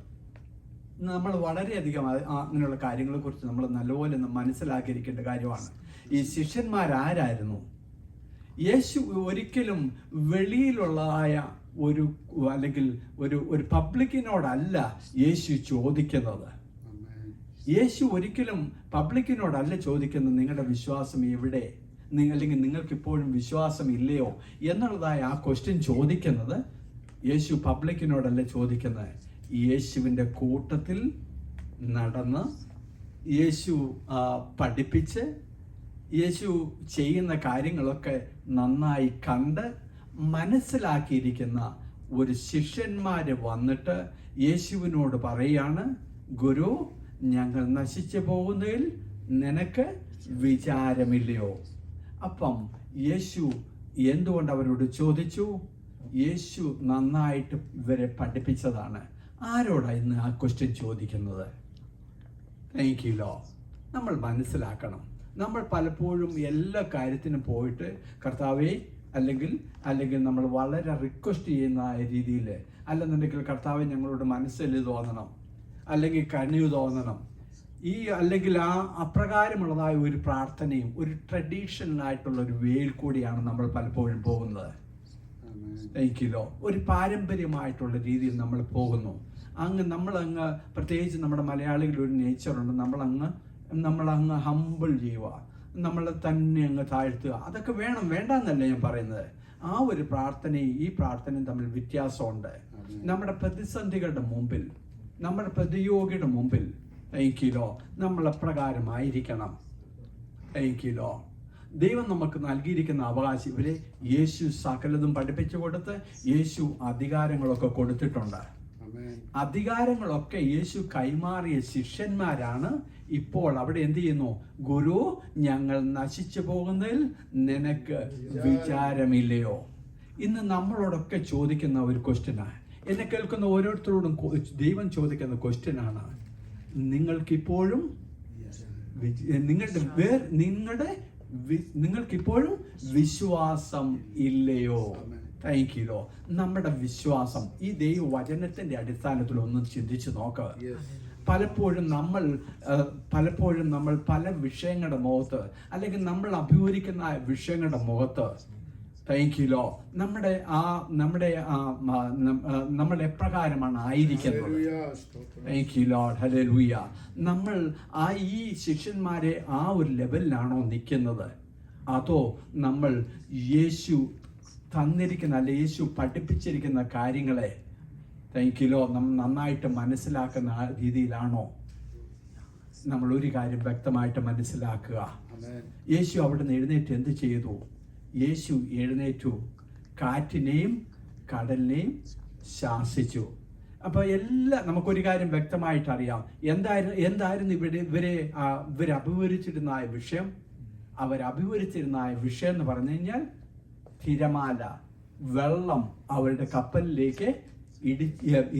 നമ്മൾ വളരെയധികം അങ്ങനെയുള്ള കാര്യങ്ങളെ കുറിച്ച് നമ്മൾ നല്ലപോലെ മനസ്സിലാക്കിയിരിക്കേണ്ട കാര്യമാണ്. ഈ ശിഷ്യന്മാരാരായിരുന്നു? യേശു ഒരിക്കലും വെളിയിലുള്ളതായ ഒരു അല്ലെങ്കിൽ ഒരു പബ്ലിക്കിനോടല്ല യേശു ചോദിക്കുന്നത്. യേശു ഒരിക്കലും പബ്ലിക്കിനോടല്ല ചോദിക്കുന്നത്, നിങ്ങളുടെ വിശ്വാസം എവിടെ, അല്ലെങ്കിൽ നിങ്ങൾക്ക് ഇപ്പോഴും വിശ്വാസം ഇല്ലയോ എന്നുള്ളതായ ആ ക്വസ്റ്റ്യൻ ചോദിക്കുന്നത് യേശു പബ്ലിക്കിനോടല്ല ചോദിക്കുന്നത്. യേശുവിൻ്റെ കൂട്ടത്തിൽ നടന്ന്, യേശു പഠിപ്പിച്ച്, യേശു ചെയ്യുന്ന കാര്യങ്ങളൊക്കെ നന്നായി കണ്ട് മനസ്സിലാക്കിയിരിക്കുന്ന ഒരു ശിഷ്യന്മാര് വന്നിട്ട് യേശുവിനോട് പറയാണ്, ഗുരു, ഞങ്ങൾ നശിച്ചു പോകുന്നതിൽ നിനക്ക് വിചാരമില്ലയോ? അപ്പം യേശു എന്തുകൊണ്ട് അവരോട് ചോദിച്ചു? യേശു നന്നായിട്ട് ഇവരെ പഠിപ്പിച്ചതാണ്. ആരോടാണ് ഇന്ന് ആ ക്വസ്റ്റ്യൻ ചോദിക്കുന്നത്? എനിക്കില്ലോ. നമ്മൾ മനസ്സിലാക്കണം, നമ്മൾ പലപ്പോഴും എല്ലാ കാര്യത്തിനും പോയിട്ട് കർത്താവേ, അല്ലെങ്കിൽ നമ്മൾ വളരെ റിക്വസ്റ്റ് ചെയ്യുന്ന രീതിയിൽ, അല്ലെന്നുണ്ടെങ്കിൽ കർത്താവെ ഞങ്ങളോട് മനസ്സിൽ തോന്നണം, അല്ലെങ്കിൽ കനിവ് തോന്നണം, അല്ലെങ്കിൽ അപ്രകാരമുള്ളതായ ഒരു പ്രാർത്ഥനയും ഒരു ട്രഡീഷണലായിട്ടുള്ള ഒരു വേയിൽ കൂടിയാണ് നമ്മൾ പലപ്പോഴും പോകുന്നത്. എനിക്കില്ലോ ഒരു പാരമ്പര്യമായിട്ടുള്ള രീതിയിൽ നമ്മൾ പോകുന്നു. നമ്മളങ്ങ് പ്രത്യേകിച്ച് നമ്മുടെ മലയാളികളുടെ ഒരു നേച്ചറുണ്ട്, നമ്മളങ്ങ് ഹംബിൾ ചെയ്യുക, നമ്മളെ തന്നെ അങ്ങ് താഴ്ത്തുക. അതൊക്കെ വേണ്ടെന്നല്ല ഞാൻ പറയുന്നത്. ആ ഒരു പ്രാർത്ഥനയും ഈ പ്രാർത്ഥനയും തമ്മിൽ വ്യത്യാസമുണ്ട്. നമ്മുടെ പ്രതിസന്ധികളുടെ മുമ്പിൽ, നമ്മുടെ പ്രതിയോഗിയുടെ മുമ്പിൽ എനിക്കില്ലോ നമ്മൾ എപ്രകാരമായിരിക്കണം. എനിക്കില്ലോ ദൈവം നമുക്ക് നൽകിയിരിക്കുന്ന അവകാശം, ഇവരെ യേശു സകലതും പഠിപ്പിച്ചു കൊടുത്ത് യേശു അധികാരങ്ങളൊക്കെ കൊടുത്തിട്ടുണ്ട്. അധികാരങ്ങളൊക്കെ യേശു കൈമാറിയ ശിഷ്യന്മാരാണ് ഇപ്പോൾ അവിടെ എന്ത് ചെയ്യുന്നു? ഗുരു, ഞങ്ങൾ നശിച്ചു പോകുന്നതിൽ നിനക്ക് വിചാരമില്ലയോ? ഇന്ന് നമ്മളോടൊക്കെ ചോദിക്കുന്ന ഒരു ക്വസ്റ്റ്യനാണ്. എന്നെ കേൾക്കുന്ന ഓരോരുത്തരോടും ദൈവം ചോദിക്കുന്ന ക്വസ്റ്റ്യനാണ്, നിങ്ങൾക്കിപ്പോഴും നിങ്ങൾക്കിപ്പോഴും വിശ്വാസം ഇല്ലയോ? താങ്ക്യൂ. നമ്മുടെ വിശ്വാസം ഈ ദൈവവചനത്തിന്റെ അടിസ്ഥാനത്തിൽ ഒന്ന് ചിന്തിച്ചു നോക്കുക. പലപ്പോഴും നമ്മൾ പല വിഷയങ്ങളുടെ മുഖത്ത്, അല്ലെങ്കിൽ നമ്മൾ അഭിമുഖീകരിക്കുന്ന വിഷയങ്ങളുടെ മുഖത്ത് താങ്ക്യൂ നമ്മൾ എപ്രകാരമാണ് ആയിരിക്കുന്നത്? Thank you Lord, hallelujah. നമ്മൾ ഈ ശിഷ്യന്മാരെ ആ ഒരു ലെവലിലാണോ നിൽക്കുന്നത്? അതോ നമ്മൾ യേശു തന്നിരിക്കുന്ന, അല്ലെ യേശു പഠിപ്പിച്ചിരിക്കുന്ന കാര്യങ്ങളെ താങ്ക്യൂ നമ്മൾ നന്നായിട്ട് മനസ്സിലാക്കുന്ന രീതിയിലാണോ? നമ്മൾ ഒരു കാര്യം വ്യക്തമായിട്ട് മനസ്സിലാക്കുക. യേശു അവിടെ നിന്ന് എഴുന്നേറ്റ് എന്ത് ചെയ്തു? യേശു എഴുന്നേറ്റു കാറ്റിനെയും കടലിനെയും ശാസിച്ചു. അപ്പോൾ നമുക്കൊരു കാര്യം വ്യക്തമായിട്ട് അറിയാം. എന്തായിരുന്നു ഇവർ അഭിമുഖീകരിച്ചിരുന്ന വിഷയം? അവരഭിമുഖീകരിച്ചിരുന്ന വിഷയം എന്ന് പറഞ്ഞു കഴിഞ്ഞാൽ തിരമാല, വെള്ളം അവരുടെ കപ്പലിലേക്ക്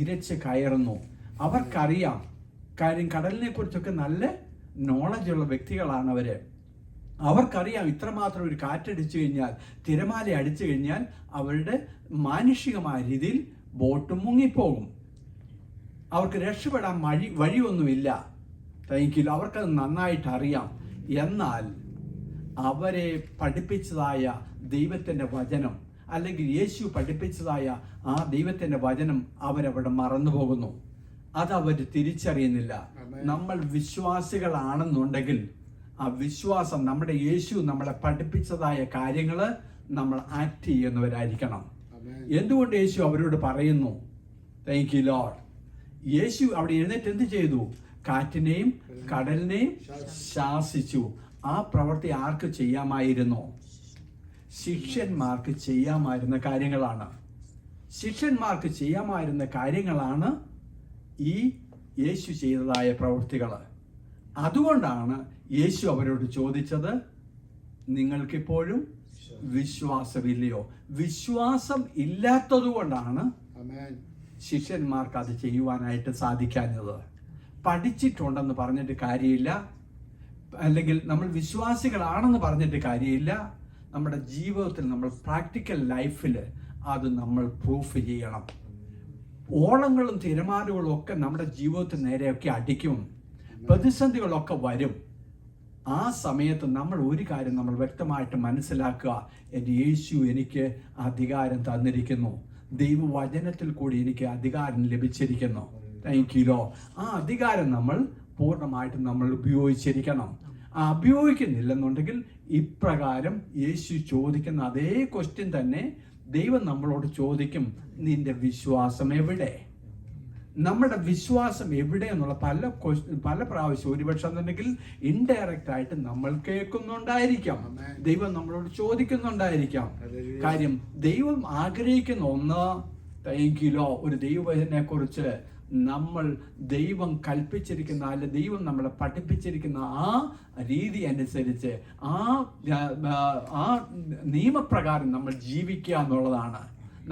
ഇരച്ച് കയറുന്നു. അവർക്കറിയാം കാര്യം, കടലിനെ കുറിച്ചൊക്കെ നല്ല നോളജുള്ള വ്യക്തികളാണ് അവര്. അവർക്കറിയാം ഇത്രമാത്രം ഒരു കാറ്റടിച്ചു കഴിഞ്ഞാൽ, തിരമാല അടിച്ചു കഴിഞ്ഞാൽ അവരുടെ മാനുഷികമായ രീതിയിൽ ബോട്ട് മുങ്ങിപ്പോകും. അവർക്ക് രക്ഷപ്പെടാൻ വഴിയൊന്നുമില്ല. താങ്ക്യൂ, അവർക്കത് നന്നായിട്ട് അറിയാം. എന്നാൽ അവരെ പഠിപ്പിച്ചതായ ദൈവത്തിൻ്റെ വചനം, അല്ലെങ്കിൽ യേശു പഠിപ്പിച്ചതായ ആ ദൈവത്തിൻ്റെ വചനം അവരവിടെ മറന്നു പോകുന്നു. അതവർ തിരിച്ചറിയുന്നില്ല. നമ്മൾ വിശ്വാസികളാണെന്നുണ്ടെങ്കിൽ ആ വിശ്വാസം, നമ്മുടെ യേശു നമ്മളെ പഠിപ്പിച്ചതായ കാര്യങ്ങൾ നമ്മൾ ആക്ട് ചെയ്യുന്നവരായിരിക്കണം. എന്തുകൊണ്ട് യേശു അവരോട് പറയുന്നു താങ്ക് യു ലോർഡ്? യേശു അവിടെ എഴുന്നേറ്റ് എന്ത് ചെയ്തു? കാറ്റിനെയും കടലിനെയും ശാസിച്ചു. ആ പ്രവൃത്തി ആർക്ക് ചെയ്യാമായിരുന്നു? ശിഷ്യന്മാർക്ക് ചെയ്യാമായിരുന്ന കാര്യങ്ങളാണ്. ശിഷ്യന്മാർക്ക് ചെയ്യാമായിരുന്ന കാര്യങ്ങളാണ് ഈ യേശു ചെയ്തതായ പ്രവൃത്തികൾ. അതുകൊണ്ടാണ് യേശു അവരോട് ചോദിച്ചത്, നിങ്ങൾക്കിപ്പോഴും വിശ്വാസമില്ലയോ? വിശ്വാസം ഇല്ലാത്തത് കൊണ്ടാണ് ശിഷ്യന്മാർക്ക് അത് ചെയ്യുവാനായിട്ട് സാധിക്കാഞ്ഞത്. പഠിച്ചിട്ടുണ്ടെന്ന് പറഞ്ഞിട്ട് കാര്യമില്ല, അല്ലെങ്കിൽ നമ്മൾ വിശ്വാസികളാണെന്ന് പറഞ്ഞിട്ട് കാര്യമില്ല. നമ്മുടെ ജീവിതത്തിൽ, നമ്മൾ പ്രാക്ടിക്കൽ ലൈഫിൽ അത് നമ്മൾ പ്രൂഫ് ചെയ്യണം. ഓളങ്ങളും തിരമാലകളും ഒക്കെ നമ്മുടെ ജീവിതത്തിന് നേരെയൊക്കെ അടിക്കും, പ്രതിസന്ധികളൊക്കെ വരും. ആ സമയത്ത് നമ്മൾ ഒരു കാര്യം നമ്മൾ വ്യക്തമായിട്ട് മനസ്സിലാക്കുക, എൻ്റെ യേശു എനിക്ക് അധികാരം തന്നിരിക്കുന്നു, ദൈവവചനത്തിൽ കൂടി എനിക്ക് അധികാരം ലഭിച്ചിരിക്കുന്നു. Thank you. ആ അധികാരം നമ്മൾ പൂർണ്ണമായിട്ടും നമ്മൾ ഉപയോഗിച്ചിരിക്കണം. ഉപയോഗിക്കുന്നില്ലെന്നുണ്ടെങ്കിൽ ഇപ്രകാരം യേശു ചോദിക്കുന്ന അതേ ക്വസ്റ്റ്യൻ തന്നെ ദൈവം നമ്മളോട് ചോദിക്കും, നിന്റെ വിശ്വാസം എവിടെ? നമ്മുടെ വിശ്വാസം എവിടെ എന്നുള്ള പല പ്രാവശ്യം ഒരുപക്ഷെ എന്നുണ്ടെങ്കിൽ ഇൻഡയറക്റ്റ് ആയിട്ട് നമ്മൾ കേൾക്കുന്നുണ്ടായിരിക്കാം, ദൈവം നമ്മളോട് ചോദിക്കുന്നുണ്ടായിരിക്കാം. കാര്യം ദൈവം ആഗ്രഹിക്കുന്ന ഒന്ന്, താങ്ക് യു, ഒരു ദൈവവചനെ കുറിച്ച് നമ്മൾ ദൈവം കൽപ്പിച്ചിരിക്കുന്ന, അല്ലെ ദൈവം നമ്മളെ പഠിപ്പിച്ചിരിക്കുന്ന ആ രീതി അനുസരിച്ച് ആ നിയമപ്രകാരം നമ്മൾ ജീവിക്കുക എന്നുള്ളതാണ്.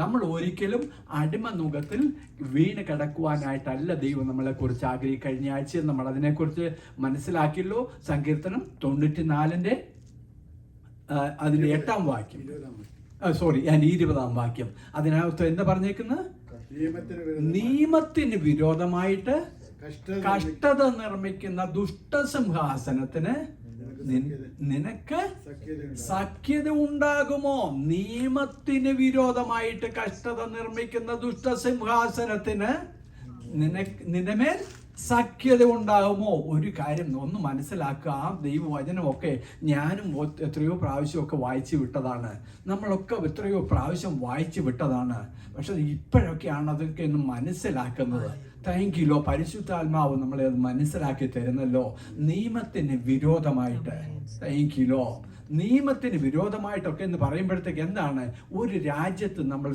നമ്മൾ ഒരിക്കലും അടിമനുഖത്തിൽ വീണ് കിടക്കുവാനായിട്ടല്ല ദൈവം നമ്മളെ കുറിച്ച് ആഗ്രഹിക്കുക. കഴിഞ്ഞ ആഴ്ച നമ്മൾ അതിനെക്കുറിച്ച് മനസ്സിലാക്കിയല്ലോ. സങ്കീർത്തനം 94 അതിന്റെ 8-ാം വാക്യം, 20-ാം വാക്യം. അതിനകത്ത് എന്താ പറഞ്ഞേക്കുന്നത്? നിയമത്തിന് വിരോധമായിട്ട് കഷ്ടത നിർമ്മിക്കുന്ന ദുഷ്ടസിംഹാസനത്തിന് നിനക്ക് സഖ്യത ഉണ്ടാകുമോ? നിയമത്തിന് വിരോധമായിട്ട് കഷ്ടത നിർമ്മിക്കുന്ന ദുഷ്ടസിംഹാസനത്തിന് നിന്റെ മേൽ സഖ്യത ഉണ്ടാകുമോ? ഒരു കാര്യം ഒന്ന് മനസ്സിലാക്കുക, ആ ദൈവവചനമൊക്കെ ഞാനും എത്രയോ പ്രാവശ്യമൊക്കെ വായിച്ചു വിട്ടതാണ്, നമ്മളൊക്കെ എത്രയോ പ്രാവശ്യം വായിച്ചു വിട്ടതാണ്. പക്ഷെ ഇപ്പോഴൊക്കെയാണ് അതൊക്കെ ഒന്ന് മനസ്സിലാക്കുന്നത്. താങ്ക് യു, പരിശുദ്ധാത്മാവ് നമ്മളെ അത് മനസ്സിലാക്കി തരുന്നല്ലോ. നിയമത്തിന് വിരോധമായിട്ട്, താങ്ക് യു, നിയമത്തിന് വിരോധമായിട്ടൊക്കെ എന്ന് പറയുമ്പോഴത്തേക്ക് എന്താണ്? ഒരു രാജ്യത്ത് നമ്മൾ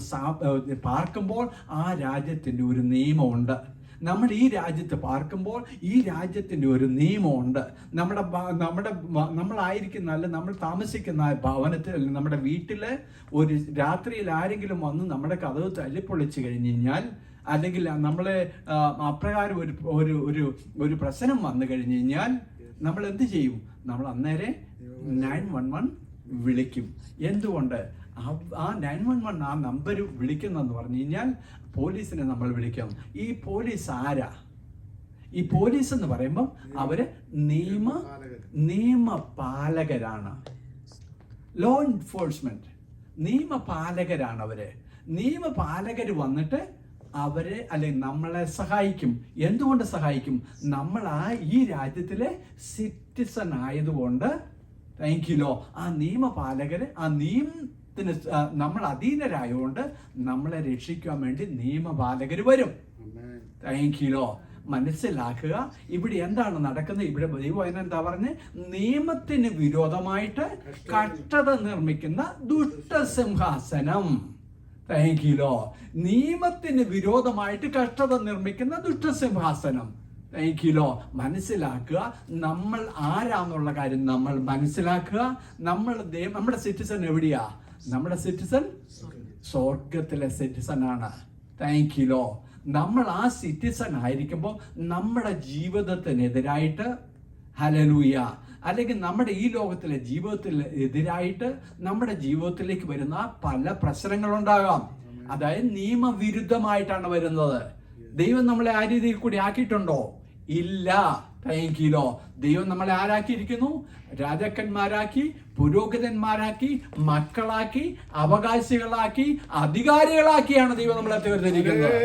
പാർക്കുമ്പോൾ ആ രാജ്യത്തിൻ്റെ ഒരു നിയമമുണ്ട്. നമ്മൾ ഈ രാജ്യത്ത് പാർക്കുമ്പോൾ ഈ രാജ്യത്തിൻ്റെ ഒരു നിയമമുണ്ട്. നമ്മളായിരിക്കുന്ന, അല്ല നമ്മൾ താമസിക്കുന്ന ഭവനത്തിൽ, നമ്മുടെ വീട്ടിൽ ഒരു രാത്രിയിൽ ആരെങ്കിലും വന്ന് നമ്മുടെ കതവ് തല്ലിപ്പൊളിച്ച് കഴിഞ്ഞ് കഴിഞ്ഞാൽ, അല്ലെങ്കിൽ നമ്മളെ അപ്രകാരം ഒരു പ്രശ്നം വന്നു കഴിഞ്ഞ് കഴിഞ്ഞാൽ നമ്മൾ എന്ത് ചെയ്യും? നമ്മൾ അന്നേരം 911 വിളിക്കും. എന്തുകൊണ്ട്? ആ 911 ആ നമ്പർ വിളിക്കുന്നെന്ന് പറഞ്ഞു കഴിഞ്ഞാൽ പോലീസിനെ നമ്മൾ വിളിക്കും. ഈ പോലീസ് ആരാ? ഈ പോലീസ് എന്ന് പറയുമ്പം അവര് നിയമപാലകരാണ്. ലോ എൻഫോഴ്സ്മെന്റ് നിയമപാലകരാണ് അവര്. നിയമപാലകർ വന്നിട്ട് അവരെ അല്ലെങ്കിൽ നമ്മളെ സഹായിക്കും. എന്തുകൊണ്ട് സഹായിക്കും? നമ്മൾ ഈ രാജ്യത്തിലെ സിറ്റിസൺ ആയതുകൊണ്ട്, താങ്ക് യു ലോ, ആ നിയമപാലകര് ആ നിയമത്തിന് നമ്മൾ അധീനരായതുകൊണ്ട് നമ്മളെ രക്ഷിക്കാൻ വേണ്ടി നിയമപാലകർ വരും. Thank you Lord. മനസ്സിലാക്കുക, ഇവിടെ എന്താണ് നടക്കുന്നത്? ഇവിടെ ദൈവം എന്താ പറഞ്ഞ്? നിയമത്തിന് വിരോധമായിട്ട് കഷ്ടത നിർമ്മിക്കുന്ന ദുഷ്ടസിംഹാസനം. Thank you law. നിയമത്തിന് വിരോധമായിട്ട് കഷ്ടത നിർമ്മിക്കുന്ന ദുഷ്ടസിംഹാസനം. Thank you Lord. മനസ്സിലാക്കുക, നമ്മൾ ആരാന്നുള്ള കാര്യം നമ്മൾ മനസ്സിലാക്കുക. നമ്മുടെ സിറ്റിസൺ എവിടെയാ? നമ്മുടെ സിറ്റിസൺ സ്വർഗത്തിലെ സിറ്റിസൺ ആണ്. Thank you Lord. നമ്മൾ ആ സിറ്റിസൺ ആയിരിക്കുമ്പോൾ നമ്മുടെ ജീവിതത്തിനെതിരായിട്ട്, ഹല്ലേലൂയ, അല്ലെങ്കിൽ നമ്മുടെ ഈ ലോകത്തിലെ ജീവിതത്തിന് എതിരായിട്ട് നമ്മുടെ ജീവിതത്തിലേക്ക് വരുന്ന പല പ്രശ്നങ്ങളുണ്ടാകാം. അതായത് നിയമവിരുദ്ധമായിട്ടാണ് വരുന്നത്. ദൈവം നമ്മളെ ആ രീതിയിൽ കൂടി ആക്കിയിട്ടുണ്ടോ? ഇല്ല. Thank you. ദൈവം നമ്മളെ ആരാക്കിയിരിക്കുന്നു? രാജാക്കന്മാരാക്കി, പുരോഹിതന്മാരാക്കി, മക്കളാക്കി, അവകാശികളാക്കി, അധികാരികളാക്കിയാണ് ദൈവം നമ്മളെ തീർത്തിരിക്കുന്നത്.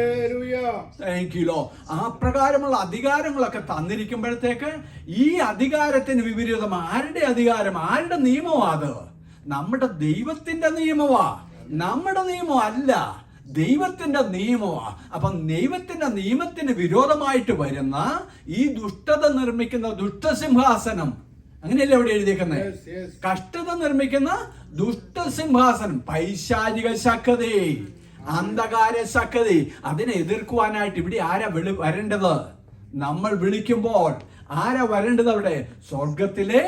Thank you. ആ പ്രകാരമുള്ള അധികാരങ്ങളൊക്കെ തന്നിരിക്കുമ്പോഴത്തേക്ക് ഈ അധികാരത്തിന് വിപരീതം ആരുടെ അധികാരം, ആരുടെ നിയമമാ? അത് നമ്മുടെ ദൈവത്തിന്റെ നിയമമാ, നമ്മുടെ നിയമം അല്ല, ദൈവത്തിന്റെ നിയമമാ. അപ്പം ദൈവത്തിന്റെ നിയമത്തിന് വിരോധമായിട്ട് വരുന്ന ഈ ദുഷ്ടത നിർമ്മിക്കുന്ന ദുഷ്ടസിംഹാസനം, അങ്ങനെയല്ലേ ഇവിടെ എഴുതിയേക്കുന്നത്? കഷ്ടത നിർമ്മിക്കുന്ന ദുഷ്ടസിംഹാസനം, പൈശാചിക ശക്തി, അന്ധകാര ശക്തി, അതിനെ എതിർക്കുവാനായിട്ട് ഇവിടെ ആരാ വരേണ്ടത്? നമ്മൾ വിളിക്കുമ്പോൾ ആരാ വരേണ്ടത്? അവിടെ സ്വർഗത്തിലെ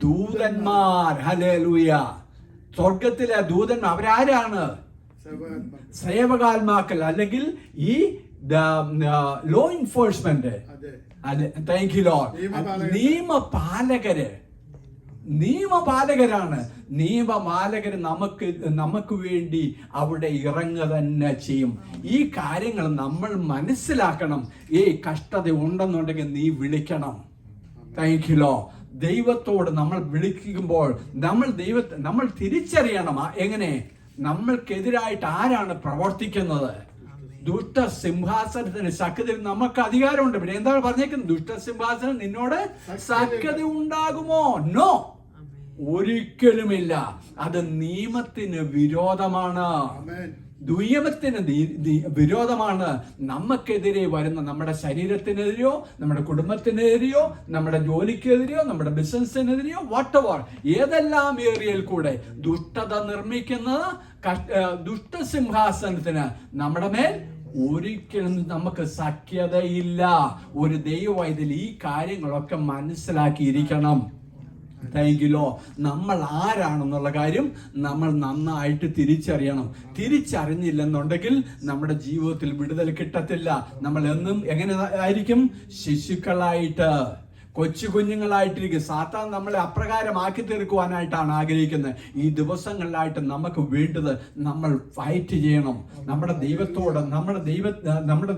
ദൂതന്മാർ. ഹല്ലേലൂയ. സ്വർഗത്തിലെ ദൂതന്മാർ അവരാരാണ്? സേവകാത്മാക്കൾ, അല്ലെങ്കിൽ ഈ law enforcement. Thank you Lord. നിയമപാലകരാണ്. നിയമപാലകര് നമുക്ക് വേണ്ടി അവിടെ ഇറങ്ങുക തന്നെ ചെയ്യും. ഈ കാര്യങ്ങൾ നമ്മൾ മനസ്സിലാക്കണം. കഷ്ടത ഉണ്ടെന്നുണ്ടെങ്കിൽ നീ വിളിക്കണം. Thank you Lord. ദൈവത്തോട് നമ്മൾ വിളിക്കുമ്പോൾ നമ്മൾ തിരിച്ചറിയണം. എങ്ങനെ? നമ്മൾക്കെതിരായിട്ട് ആരാണ് പ്രവർത്തിക്കുന്നത്? ദുഷ്ടസിംഹാസനത്തിന് ശക്തി. നമുക്ക് അധികാരമുണ്ട്. ഇവിടെ എന്താണ് പറഞ്ഞേക്കുന്നത്? ദുഷ്ടസിംഹാസനം നിന്നോട് ശക്തി ഉണ്ടാകുമോ? നോ, ഒരിക്കലുമില്ല. അത് നിയമത്തിന് വിരോധമാണ്. നിയമത്തിന് വിരോധമാണ്. നമുക്കെതിരെ വരുന്ന നമ്മുടെ ശരീരത്തിനെതിരെയോ, നമ്മുടെ കുടുംബത്തിനെതിരെയോ, നമ്മുടെ ജോലിക്കെതിരെയോ, നമ്മുടെ ബിസിനസ്സിനെതിരെയോ, വാട്ടെവർ, ഏതെല്ലാം ഏരിയയിൽ കൂടെ ദുഷ്ടത നിർമ്മിക്കുന്ന ദുഷ്ടസിംഹാസനത്തിന് നമ്മുടെ മേൽ ഒരിക്കലും നമുക്ക് സഖ്യതയില്ല. ഒരു ദൈവവൈദ്യൽ ഈ കാര്യങ്ങളൊക്കെ മനസ്സിലാക്കിയിരിക്കണം. Thank you. നമ്മൾ ആരാണെന്നുള്ള കാര്യം നമ്മൾ നന്നായിട്ട് തിരിച്ചറിയണം. തിരിച്ചറിഞ്ഞില്ലെന്നുണ്ടെങ്കിൽ നമ്മുടെ ജീവിതത്തിൽ വിടുതൽ കിട്ടത്തില്ല. നമ്മൾ എന്നും എങ്ങനെ ആയിരിക്കും? ശിശുക്കളായിട്ട്, കൊച്ചു കുഞ്ഞുങ്ങളായിട്ടിരിക്കും. സാത്താൻ നമ്മളെ അപ്രകാരമാക്കി തീർക്കുവാനായിട്ടാണ് ആഗ്രഹിക്കുന്നത്. ഈ ദിവസങ്ങളിലായിട്ട് നമുക്ക് വേണ്ടത് നമ്മൾ ഫൈറ്റ് ചെയ്യണം. നമ്മുടെ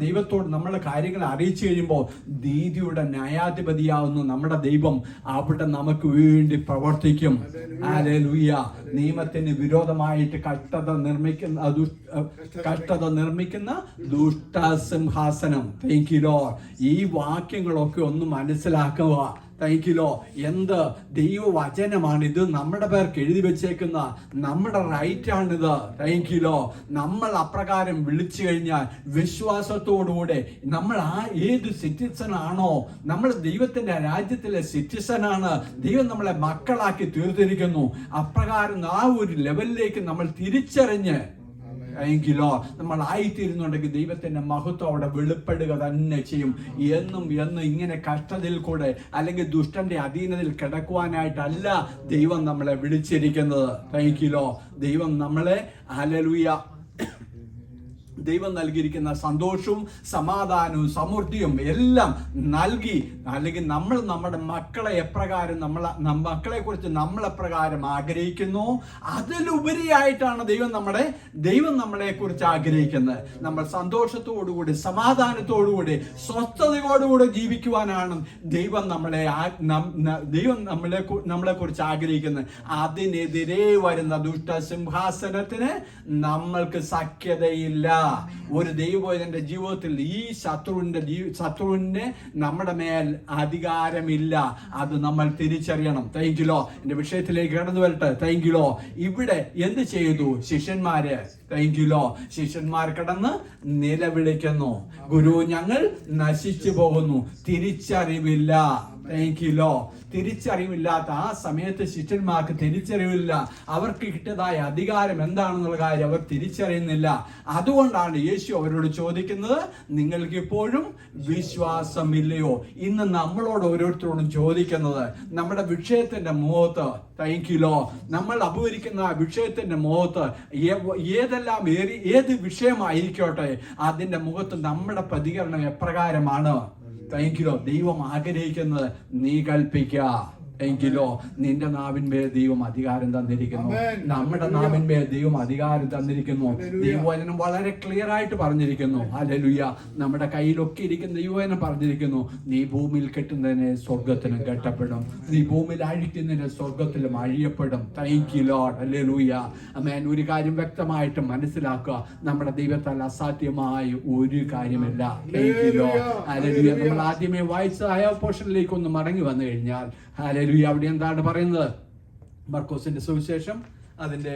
ദൈവത്തോട് നമ്മളെ കാര്യങ്ങൾ അറിയിച്ചു കഴിയുമ്പോൾ നീതിയുടെ ന്യായാധിപതിയാവുന്ന നമ്മുടെ ദൈവം അവിടെ നമുക്ക് വേണ്ടി പ്രവർത്തിക്കും. ഹല്ലേലൂയ. നിയമത്തിന് വിരോധമായിട്ട് കഷ്ടത നിർമ്മിക്കുന്ന ദുഷ്ടസിംഹാസനം. Thank you Lord. ഈ വാക്യങ്ങളൊക്കെ ഒന്ന് മനസ്സിലാക്കുക. Thank you Lord. എന്ത് ദൈവവചനമാണിത്? നമ്മുടെ പേർക്ക് എഴുതി വെച്ചേക്കുന്ന നമ്മുടെ റൈറ്റ് ആണിത്. Thank you Lord. നമ്മൾ അപ്രകാരം വിളിച്ചു കഴിഞ്ഞാൽ വിശ്വാസത്തോടുകൂടെ നമ്മൾ ഏത് സിറ്റിസൺ ആണോ, നമ്മൾ ദൈവത്തിന്റെ രാജ്യത്തിലെ സിറ്റിസൺ ആണ്. ദൈവം നമ്മളെ മക്കളാക്കി തീർത്തിരിക്കുന്നു. അപ്രകാരം ആ ഒരു ലെവലിലേക്ക് നമ്മൾ തിരിച്ചറിഞ്ഞ് എങ്കിലോ നമ്മൾ ആയിത്തീരുന്നുണ്ടെങ്കിൽ ദൈവത്തിന്റെ മഹത്വം അവിടെ വെളിപ്പെടുക തന്നെ ചെയ്യും. എന്നും ഇങ്ങനെ കഷ്ടതയിൽ കൂടെ അല്ലെങ്കിൽ ദുഷ്ടന്റെ അധീനതയിൽ കിടക്കുവാനായിട്ടല്ല ദൈവം നമ്മളെ വിളിച്ചിരിക്കുന്നത്. Thank you. ദൈവം നമ്മളെ ഹല്ലേലൂയ ദൈവം നൽകിയിരിക്കുന്ന സന്തോഷവും സമാധാനവും സമൃദ്ധിയും എല്ലാം നൽകി, അല്ലെങ്കിൽ നമ്മൾ നമ്മുടെ മക്കളെ എപ്രകാരം മക്കളെ കുറിച്ച് നമ്മൾ എപ്രകാരം ആഗ്രഹിക്കുന്നു അതിലുപരിയായിട്ടാണ് ദൈവം നമ്മളെ കുറിച്ച് ആഗ്രഹിക്കുന്നത്. നമ്മൾ സന്തോഷത്തോടുകൂടി സമാധാനത്തോടുകൂടി സ്വസ്ഥതയോടുകൂടി ജീവിക്കുവാനാണ് ദൈവം നമ്മളെ കുറിച്ച് ആഗ്രഹിക്കുന്നത്. അതിനെതിരെ വരുന്ന ദുഷ്ടസിംഹാസനത്തിന് നമ്മൾക്ക് സഖ്യതയില്ല. ഒരു ദൈവത്തിന്റെ ജീവിതത്തിൽ ഈ ശത്രുവിന്റെ നമ്മുടെ മേൽ അധികാരമില്ല. അത് നമ്മൾ തിരിച്ചറിയണം. Thank you. എന്റെ വിഷയത്തിലേക്ക് കടന്നു വരട്ടെ. Thank you. ഇവിടെ എന്ത് ചെയ്തു ശിഷ്യന്മാര്? Thank you. ശിഷ്യന്മാർ കടന്ന് നിലവിളിക്കുന്നു, ഗുരു, ഞങ്ങൾ നശിച്ചു പോകുന്നു. തിരിച്ചറിവില്ല. Thank you. തിരിച്ചറിവില്ലാത്ത ആ സമയത്ത് ശിഷ്യന്മാർക്ക് തിരിച്ചറിവില്ല. അവർക്ക് കിട്ടിയതായ അധികാരം എന്താണെന്നുള്ള കാര്യം അവർ തിരിച്ചറിയുന്നില്ല. അതുകൊണ്ടാണ് യേശു അവരോട് ചോദിക്കുന്നത്, നിങ്ങൾക്ക് ഇപ്പോഴും വിശ്വാസമില്ലയോ? ഇന്ന് നമ്മളോട് ഓരോരുത്തരോടും ചോദിക്കുന്നത് നമ്മുടെ വിഷയത്തിന്റെ മുഖത്ത്, താങ്ക് യു, നമ്മൾ അഭിമുഖീകരിക്കുന്ന ആ വിഷയത്തിന്റെ മുഖത്ത് ഏത് വിഷയമായിരിക്കോട്ടെ അതിന്റെ മുഖത്ത് നമ്മുടെ പ്രതികരണം എപ്രകാരമാണ്? Thank you. ദൈവം ആഗ്രഹിക്കുന്നത് നീ കൽപ്പിക്കുക. എങ്കിലോ നിന്റെ നാവിന്മേൽ ദൈവം അധികാരം തന്നിരിക്കുന്നു. നമ്മുടെ നാവിന്മേൽ ദൈവം അധികാരം തന്നിരിക്കുന്നു. ദൈവവചനം വളരെ ക്ലിയർ ആയിട്ട് പറഞ്ഞിരിക്കുന്നു. ഹല്ലേലൂയ. നമ്മുടെ കയ്യിലൊക്കെ ഇരിക്കുന്ന ദൈവവചനം പറഞ്ഞിരിക്കുന്നു, നീ ഭൂമിയിൽ കെട്ടുന്നതിനെ സ്വർഗത്തിലും കെട്ടപ്പെടും, നീ ഭൂമിയിൽ അഴിക്കുന്നതിനെ സ്വർഗത്തിലും അഴിയപ്പെടും. Thank you Lord. Hallelujah. Amen. ഒരു കാര്യം വ്യക്തമായിട്ട് മനസ്സിലാക്കുക, നമ്മുടെ ദൈവത്താൽ അസാധ്യമായ ഒരു കാര്യമില്ല. Thank you Lord. ഹല്ലേലൂയ. നമ്മൾ ആദ്യമേ വായിച്ച ആ പോർഷനിലേക്ക് ഒന്ന് മടങ്ങി വന്നു കഴിഞ്ഞാൽ, ഹല്ലേലൂയ, അവിടെ എന്താണ് പറയുന്നത്? മർക്കോസിന്റെ സുവിശേഷം അതിന്റെ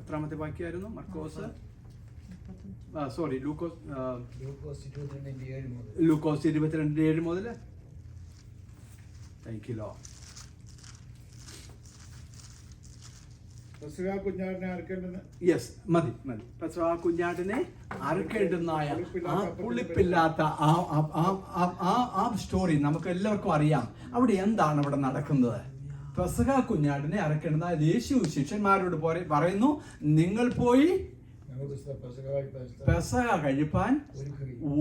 എത്രാമത്തെ വാക്യമായിരുന്നു? മർക്കോസ് ലൂക്കോസ് 22:7 മുതൽ. Thank you Lord. യെസ്, മതി. പെസഹ കുഞ്ഞാടിനെ അറുക്കേണ്ടുന്നായ ആ പുളിപ്പില്ലാത്ത ആ സ്റ്റോറി നമുക്ക് എല്ലാവർക്കും അറിയാം. അവിടെ എന്താണ് അവിടെ നടക്കുന്നത്? പെസഹ കുഞ്ഞാടിനെ അറുക്കേണ്ടുന്ന യേശു ശിഷ്യന്മാരോട് പറയുന്നു, നിങ്ങൾ പോയി പെസഹ കഴിപ്പാൻ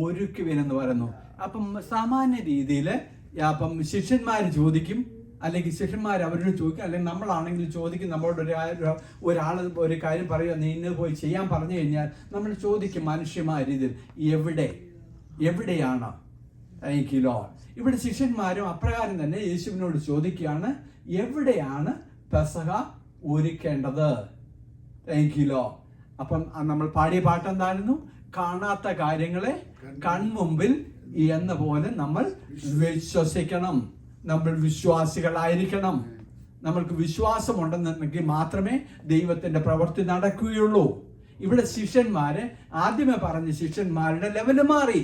ഒരുക്കുവിനെന്ന് പറയുന്നു. അപ്പം സാമാന്യ രീതിയിൽ അപ്പം ശിഷ്യന്മാർ ചോദിക്കും, അല്ലെങ്കിൽ ശിഷ്യന്മാർ അവരോട് ചോദിക്കും, അല്ലെങ്കിൽ നമ്മളാണെങ്കിൽ ചോദിക്കും, നമ്മളോട് ഒരാൾ ഒരു കാര്യം പറയുക, നീ ഇന്ന് പോയി ചെയ്യാൻ പറഞ്ഞു കഴിഞ്ഞാൽ നമ്മൾ ചോദിക്കും മനുഷ്യമായ രീതിയിൽ, എവിടെയാണ്? Thank you Lord. ഇവിടെ ശിഷ്യന്മാരും അപ്രകാരം തന്നെ യേശുവിനോട് ചോദിക്കുകയാണ്, എവിടെയാണ് പെസഹ ഒരുക്കേണ്ടത്? Thank you Lord. അപ്പം നമ്മൾ പാടിയ പാട്ട് എന്തായിരുന്നു? കാണാത്ത കാര്യങ്ങളെ കൺമുമ്പിൽ എന്ന പോലെ നമ്മൾ വിശ്വസിക്കണം. നമ്മൾ വിശ്വാസികളായിരിക്കണം. നമ്മൾക്ക് വിശ്വാസമുണ്ടെന്നുണ്ടെങ്കിൽ മാത്രമേ ദൈവത്തിന്റെ പ്രവൃത്തി നടക്കുകയുള്ളൂ. ഇവിടെ ശിഷ്യന്മാര് ആദ്യമേ പറഞ്ഞ ശിഷ്യന്മാരുടെ ലെവല് മാറി.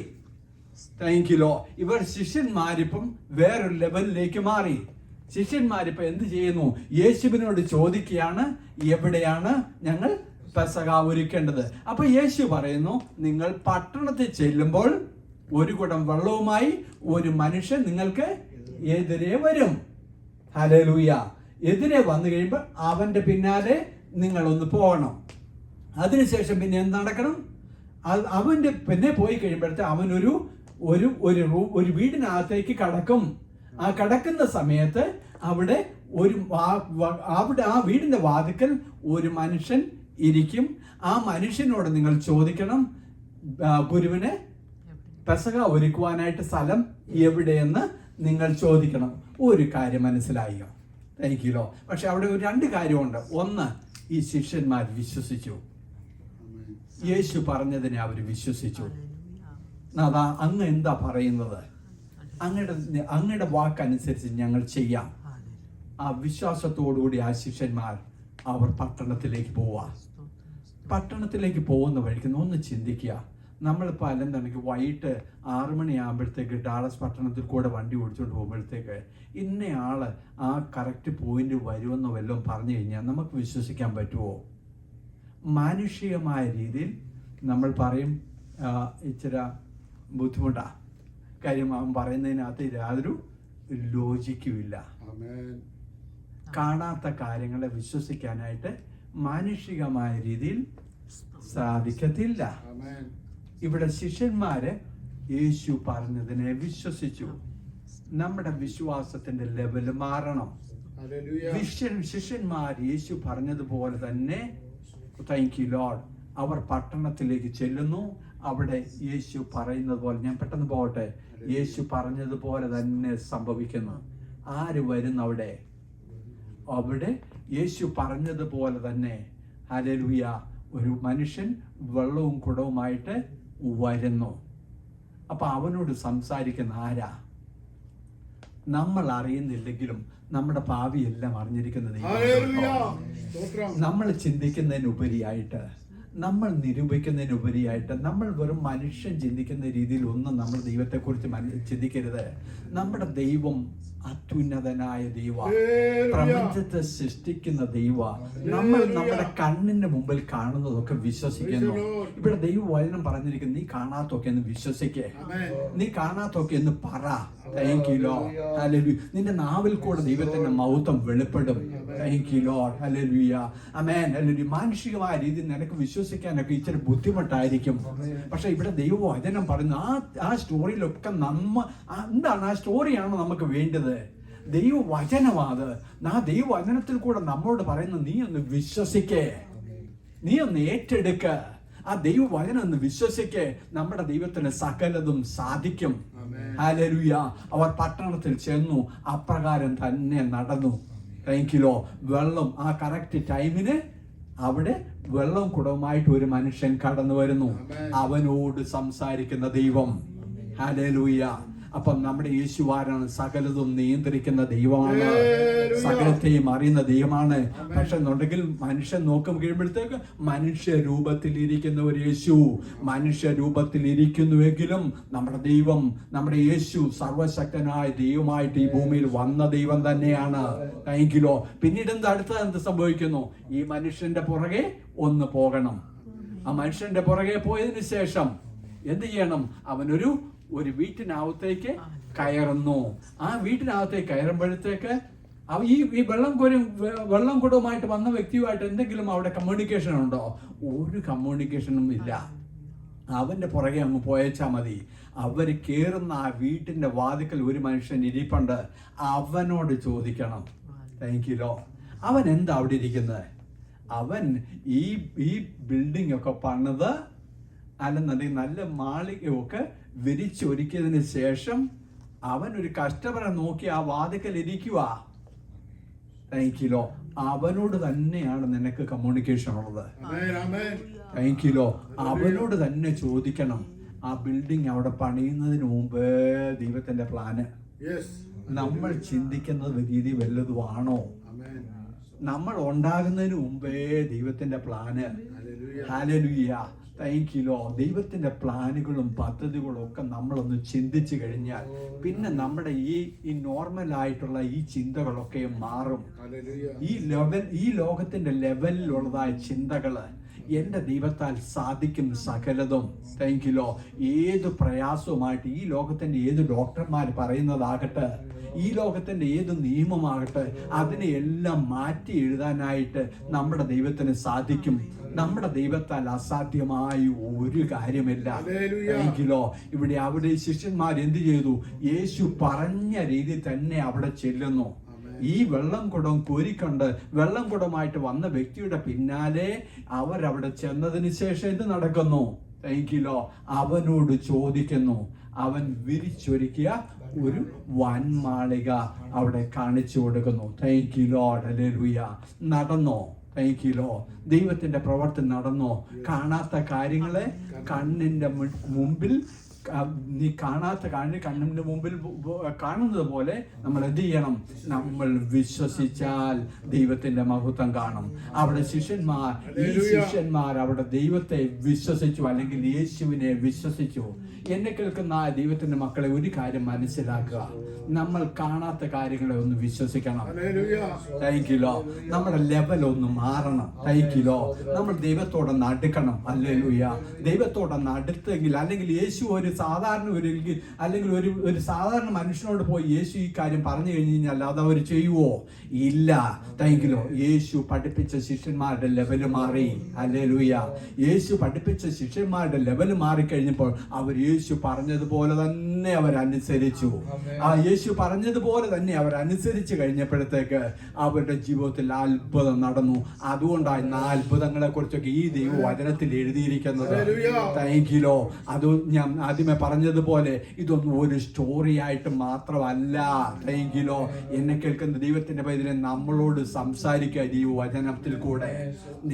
Thank you Lord. ഇവർ ശിഷ്യന്മാരിപ്പം വേറൊരു ലെവലിലേക്ക് മാറി. ശിഷ്യന്മാരിപ്പം എന്ത് ചെയ്യുന്നു? യേശുവിനോട് ചോദിക്കുകയാണ്, എവിടെയാണ് ഞങ്ങൾ പെസഹ ഒരുക്കേണ്ടത്? അപ്പൊ യേശു പറയുന്നു, നിങ്ങൾ പട്ടണത്തിൽ ചെല്ലുമ്പോൾ ഒരു കുടം വെള്ളവുമായി ഒരു മനുഷ്യൻ നിങ്ങൾക്ക് എതിരെ വരും. ഹല്ലേലൂയ. എതിരെ വന്നു കഴിയുമ്പോൾ അവന്റെ പിന്നാലെ നിങ്ങളൊന്ന് പോകണം. അതിനുശേഷം പിന്നെ എന്ത് നടക്കണം? അവന്റെ പിന്നെ പോയി കഴിയുമ്പോഴത്തെ അവൻ ഒരു വീടിനകത്തേക്ക് കടക്കും. ആ കടക്കുന്ന സമയത്ത് അവിടെ ആ വീടിന്റെ വാതിക്കൽ ഒരു മനുഷ്യൻ ഇരിക്കും. ആ മനുഷ്യനോട് നിങ്ങൾ ചോദിക്കണം, ഗുരുവിന് പെസഹ ഒരുക്കുവാനായിട്ട് സ്ഥലം എവിടെയെന്ന് നിങ്ങൾ ചോദിക്കണം. ഒരു കാര്യം മനസ്സിലായോ? Thank you Lord. പക്ഷെ അവിടെ ഒരു 2 കാര്യമുണ്ട്. ഒന്ന്, ഈ ശിഷ്യന്മാർ വിശ്വസിച്ചു. യേശു പറഞ്ഞതിനെ അവർ വിശ്വസിച്ചു. അതാ അങ്ങ് എന്താ പറയുന്നത്? അങ്ങയുടെ വാക്കനുസരിച്ച് ഞങ്ങൾ ചെയ്യാം. ആ വിശ്വാസത്തോടുകൂടി ആ ശിഷ്യന്മാർ അവർ പട്ടണത്തിലേക്ക് പോവാ. പട്ടണത്തിലേക്ക് പോകുന്ന വഴിക്ക് ഒന്ന് ചിന്തിക്കുക. നമ്മളിപ്പോൾ അല്ലെന്നുണ്ടെങ്കിൽ വൈകിട്ട് 6 മണിയാകുമ്പോഴത്തേക്ക് ഡാളസ് പട്ടണത്തിൽ കൂടെ വണ്ടി ഓടിച്ചുകൊണ്ട് പോകുമ്പോഴത്തേക്ക് ഇന്നയാള് ആ കറക്റ്റ് പോയിന്റ് വരുമെന്നോ വല്ലതും പറഞ്ഞു കഴിഞ്ഞാൽ നമുക്ക് വിശ്വസിക്കാൻ പറ്റുമോ? മാനുഷികമായ രീതിയിൽ നമ്മൾ പറയും, ഇച്ചിരി ബുദ്ധിമുട്ടാ. കാര്യം അവൻ പറയുന്നതിനകത്ത് യാതൊരു ലോജിക്കുമില്ല. കാണാത്ത കാര്യങ്ങളെ വിശ്വസിക്കാനായിട്ട് മാനുഷികമായ രീതിയിൽ സാധിക്കത്തില്ല. ഇവിടെ ശിഷ്യന്മാര് യേശു പറഞ്ഞതിനെ വിശ്വസിച്ചു. നമ്മുടെ വിശ്വാസത്തിന്റെ ലെവല് മാറണം. ശിഷ്യന്മാർ യേശു പറഞ്ഞതുപോലെ തന്നെ, താങ്ക് യു ലോർഡ്, അവർ പട്ടണത്തിലേക്ക് ചെല്ലുന്നു. അവിടെ യേശു പറയുന്നത് പോലെ, ഞാൻ പെട്ടെന്ന് പോകട്ടെ, യേശു പറഞ്ഞതുപോലെ തന്നെ സംഭവിക്കുന്നു. ആര് വരുന്നു അവിടെ? അവിടെ യേശു പറഞ്ഞതുപോലെ തന്നെ, ഹല്ലേലൂയ, ഒരു മനുഷ്യൻ വെള്ളവും കുടവുമായിട്ട് വരുന്നു. അപ്പൊ അവനോട് സംസാരിക്കുന്ന ആരാ? നമ്മൾ അറിയുന്നില്ലെങ്കിലും നമ്മുടെ ഭാവിയെല്ലാം അറിഞ്ഞിരിക്കുന്നത് നമ്മൾ ചിന്തിക്കുന്നതിനുപരിയായിട്ട്, നമ്മൾ നിരൂപിക്കുന്നതിനുപരിയായിട്ട്, നമ്മൾ വെറും മനുഷ്യൻ ചിന്തിക്കുന്ന രീതിയിൽ ഒന്നും നമ്മൾ ദൈവത്തെക്കുറിച്ച് ചിന്തിക്കരുത്. നമ്മുടെ ദൈവം അത്യുന്നതനായ ദൈവ, പ്രപഞ്ചത്തെ സൃഷ്ടിക്കുന്ന ദൈവ, നമ്മൾ നമ്മുടെ കണ്ണിന്റെ മുമ്പിൽ കാണുന്നതൊക്കെ വിശ്വസിക്കുന്നു. ഇവിടെ ദൈവവചനം പറഞ്ഞിരിക്കുന്നു, നീ കാണാത്തൊക്കെ എന്ന് വിശ്വസിക്കേ, നീ കാണാത്തൊക്കെ എന്ന് പറ. Thank you Lord, hallelujah. നിന്റെ നാവിൽ കൂടെ ദൈവത്തിന്റെ മഹത്വം വെളിപ്പെടും. Thank you Lord, hallelujah, amen, hallelujah. മാനുഷികമായ രീതിയിൽ നിനക്ക് വിശ്വസിക്കാനൊക്കെ ഇച്ചിരി ബുദ്ധിമുട്ടായിരിക്കും. പക്ഷെ ഇവിടെ ദൈവവചനം പറയുന്ന ആ സ്റ്റോറിയിലൊക്കെ എന്താണ് ആ സ്റ്റോറിയാണ് നമുക്ക് വേണ്ടത്. ദൈവവചനമാണ്. ആ ദൈവവചനത്തിൽ കൂടെ നമ്മോട് പറയുന്ന, നീ ഒന്ന് വിശ്വസിക്കേ, നീ ഒന്ന് ഏറ്റെടുക്ക, ആ ദൈവവചനം ഒന്ന് വിശ്വസിക്കേ. നമ്മുടെ ദൈവത്തിന് സകലതും സാധിക്കും. ഹല്ലേലൂയ. അവർ പട്ടണത്തിൽ ചെന്നു, അപ്രകാരം തന്നെ നടന്നു. Thank you Lord. വെള്ളം ആ കറക്റ്റ് ടൈമിന് അവിടെ വെള്ളം കുടവുമായിട്ട് ഒരു മനുഷ്യൻ കടന്നു വരുന്നു. അവനോട് സംസാരിക്കുന്ന ദൈവം. ഹല്ലേലൂയ. അപ്പം നമ്മുടെ യേശുവാരാണ് സകലതും നിയന്ത്രിക്കുന്ന ദൈവമാണ്, സകലത്തെയും അറിയുന്ന ദൈവമാണ്. പക്ഷെ എന്നുണ്ടെങ്കിൽ മനുഷ്യൻ നോക്കും കഴിയുമ്പോഴത്തേക്ക് മനുഷ്യ രൂപത്തിലിരിക്കുന്ന ഒരു യേശു, മനുഷ്യ രൂപത്തിലിരിക്കുന്നുവെങ്കിലും നമ്മുടെ ദൈവം, നമ്മുടെ യേശു സർവശക്തനായ ദൈവമായിട്ട് ഈ ഭൂമിയിൽ വന്ന ദൈവം തന്നെയാണ്. Thank you Lord. പിന്നീട് എന്ത് സംഭവിക്കുന്നു? ഈ മനുഷ്യന്റെ പുറകെ ഒന്ന് പോകണം. ആ മനുഷ്യന്റെ പുറകെ പോയതിനു ശേഷം എന്ത് ചെയ്യണം? അവനൊരു വീട്ടിനകത്തേക്ക് കയറുന്നു. ആ വീട്ടിനകത്തേക്ക് കയറുമ്പോഴത്തേക്ക് ഈ വെള്ളം കുടവുമായിട്ട് വന്ന വ്യക്തിയുമായിട്ട് എന്തെങ്കിലും അവിടെ കമ്മ്യൂണിക്കേഷൻ ഉണ്ടോ? ഒരു കമ്മ്യൂണിക്കേഷനും ഇല്ല. അവന്റെ പുറകെ അങ്ങ് പോയച്ചാ മതി. അവർ കയറുന്ന ആ വീട്ടിന്റെ വാതിക്കൽ ഒരു മനുഷ്യൻ ഇരിപ്പുണ്ട്. അവനോട് ചോദിക്കണം. Thank you Lord. അവൻ എന്താ അവിടെ ഇരിക്കുന്നത്? അവൻ ഈ ബിൽഡിംഗ് ഒക്കെ പണിത് അല്ലെന്നുണ്ടെങ്കിൽ നല്ല മാളികയൊക്കെ വിരിച്ചൊരുക്കിയതിന് ശേഷം അവൻ ഒരു കസ്റ്റമറെ നോക്കി ആ വാതിക്കൽ ഇരിക്കുക. Thank you Lord. അവനോട് തന്നെയാണ് നിനക്ക് കമ്മ്യൂണിക്കേഷൻ ഉള്ളത്. Thank you Lord. അവനോട് തന്നെ ചോദിക്കണം. ആ ബിൽഡിംഗ് അവിടെ പണിയുന്നതിന് മുമ്പ് ദൈവത്തിന്റെ പ്ലാന് നമ്മൾ ചിന്തിക്കുന്നത് രീതി വല്ലതുമാണോ? നമ്മൾ ഉണ്ടാകുന്നതിന് മുമ്പേ ദൈവത്തിന്റെ plan. Hallelujah. Thank you Lord. ദൈവത്തിന്റെ പ്ലാനുകളും പദ്ധതികളും ഒക്കെ നമ്മളൊന്ന് ചിന്തിച്ചു കഴിഞ്ഞാൽ പിന്നെ നമ്മുടെ ഈ നോർമൽ ആയിട്ടുള്ള ഈ ചിന്തകളൊക്കെ മാറും. ഈ ലോകത്തിന്റെ ലെവലിലുള്ളതായ ചിന്തകള് എന്റെ ദൈവത്താൽ സാധിക്കും സകലതും. Thank you Lord. ഏത് പ്രയാസവുമായിട്ട് ഈ ലോകത്തിന്റെ ഏത് ഡോക്ടർമാർ പറയുന്നതാകട്ടെ, ഈ ലോകത്തിന്റെ ഏത് നിയമമാകട്ടെ, അതിനെ എല്ലാം മാറ്റി എഴുതാനായിട്ട് നമ്മുടെ ദൈവത്തിന് സാധിക്കും. നമ്മുടെ ദൈവത്താൽ അസാധ്യമായ ഒരു കാര്യമില്ല. Thank you Lord. അവിടെ ശിഷ്യന്മാർ എന്ത് ചെയ്തു? യേശു പറഞ്ഞ രീതി തന്നെ അവിടെ ചെല്ലുന്നു. ഈ വെള്ളം കുടം കോരിക്കൊണ്ട് വെള്ളം കുടമായിട്ട് വന്ന വ്യക്തിയുടെ പിന്നാലെ അവരവിടെ ചെന്നതിന് ശേഷം എന്ത് നടക്കുന്നു? Thank you Lord. അവനോട് ചോദിക്കുന്നു. അവൻ വിരിച്ചൊരുക്കിയ ഒരു വൻമാളിക അവിടെ കാണിച്ചു കൊടുക്കുന്നു. Thank you Lord. ഹല്ലേലൂയ. നടന്നോ? Thank you Lord. ദൈവത്തിന്റെ പ്രവർത്തനം നടന്നോ? കാണാത്ത കാര്യങ്ങളെ കണ്ണിന്റെ മുമ്പിൽ നീ കാണാത്ത കണ്ണിന്റെ മുമ്പിൽ കാണുന്നത് പോലെ നമ്മൾ എന്ത് ചെയ്യണം? നമ്മൾ വിശ്വസിച്ചാൽ ദൈവത്തിന്റെ മഹത്വം കാണും. അവിടെ ശിഷ്യന്മാർ അവിടെ ദൈവത്തെ വിശ്വസിച്ചു, അല്ലെങ്കിൽ യേശുവിനെ വിശ്വസിച്ചു. എന്നെ കേൾക്കുന്ന ദൈവത്തിന്റെ മക്കളെ ഒരു കാര്യം മനസ്സിലാക്കുക. നമ്മൾ കാണാത്ത കാര്യങ്ങളെ ഒന്ന് വിശ്വസിക്കണം. Thank you Lord. നമ്മുടെ ലെവൽ ഒന്ന് മാറണം. Thank you Lord. നമ്മൾ ദൈവത്തോടൊന്ന് അടുക്കണം. ഹല്ലേലൂയ. ദൈവത്തോടൊന്ന് അടുത്തെങ്കിൽ, അല്ലെങ്കിൽ യേശു ഒരു സാധാരണ മനുഷ്യനോട് പോയി യേശു ഈ കാര്യം പറഞ്ഞു കഴിഞ്ഞു കഴിഞ്ഞാൽ അത് അവർ ചെയ്യുവോ? ഇല്ല. Thank you Lord. യേശു പഠിപ്പിച്ച ശിഷ്യന്മാരുടെ ലെവല് മാറി. ഹല്ലേലൂയ. യേശു പഠിപ്പിച്ച ശിഷ്യന്മാരുടെ ലെവല് മാറിക്കഴിഞ്ഞപ്പോൾ അവർ യേശു പറഞ്ഞതുപോലെ തന്നെ അവരനുസരിച്ചു. യേശു പറഞ്ഞതുപോലെ തന്നെ അവരനുസരിച്ച് കഴിഞ്ഞപ്പോഴത്തേക്ക് അവരുടെ ജീവിതത്തിൽ അത്ഭുതം നടന്നു. അതുകൊണ്ടാണ് ആ അത്ഭുതങ്ങളെ കുറിച്ചൊക്കെ ഈ ദൈവവചനത്തിൽ എഴുതിയിരിക്കുന്നത്. Thank you Lord. അത് ഞാൻ ആദ്യമേ പറഞ്ഞതുപോലെ ഇതൊന്നും ഒരു സ്റ്റോറി ആയിട്ട് മാത്രമല്ല. Thank you Lord. എന്നെ കേൾക്കുന്ന ദൈവത്തിന്റെ പൈതലെ നമ്മളോട് സംസാരിക്കുക ദൈവവചനത്തിൽ കൂടെ.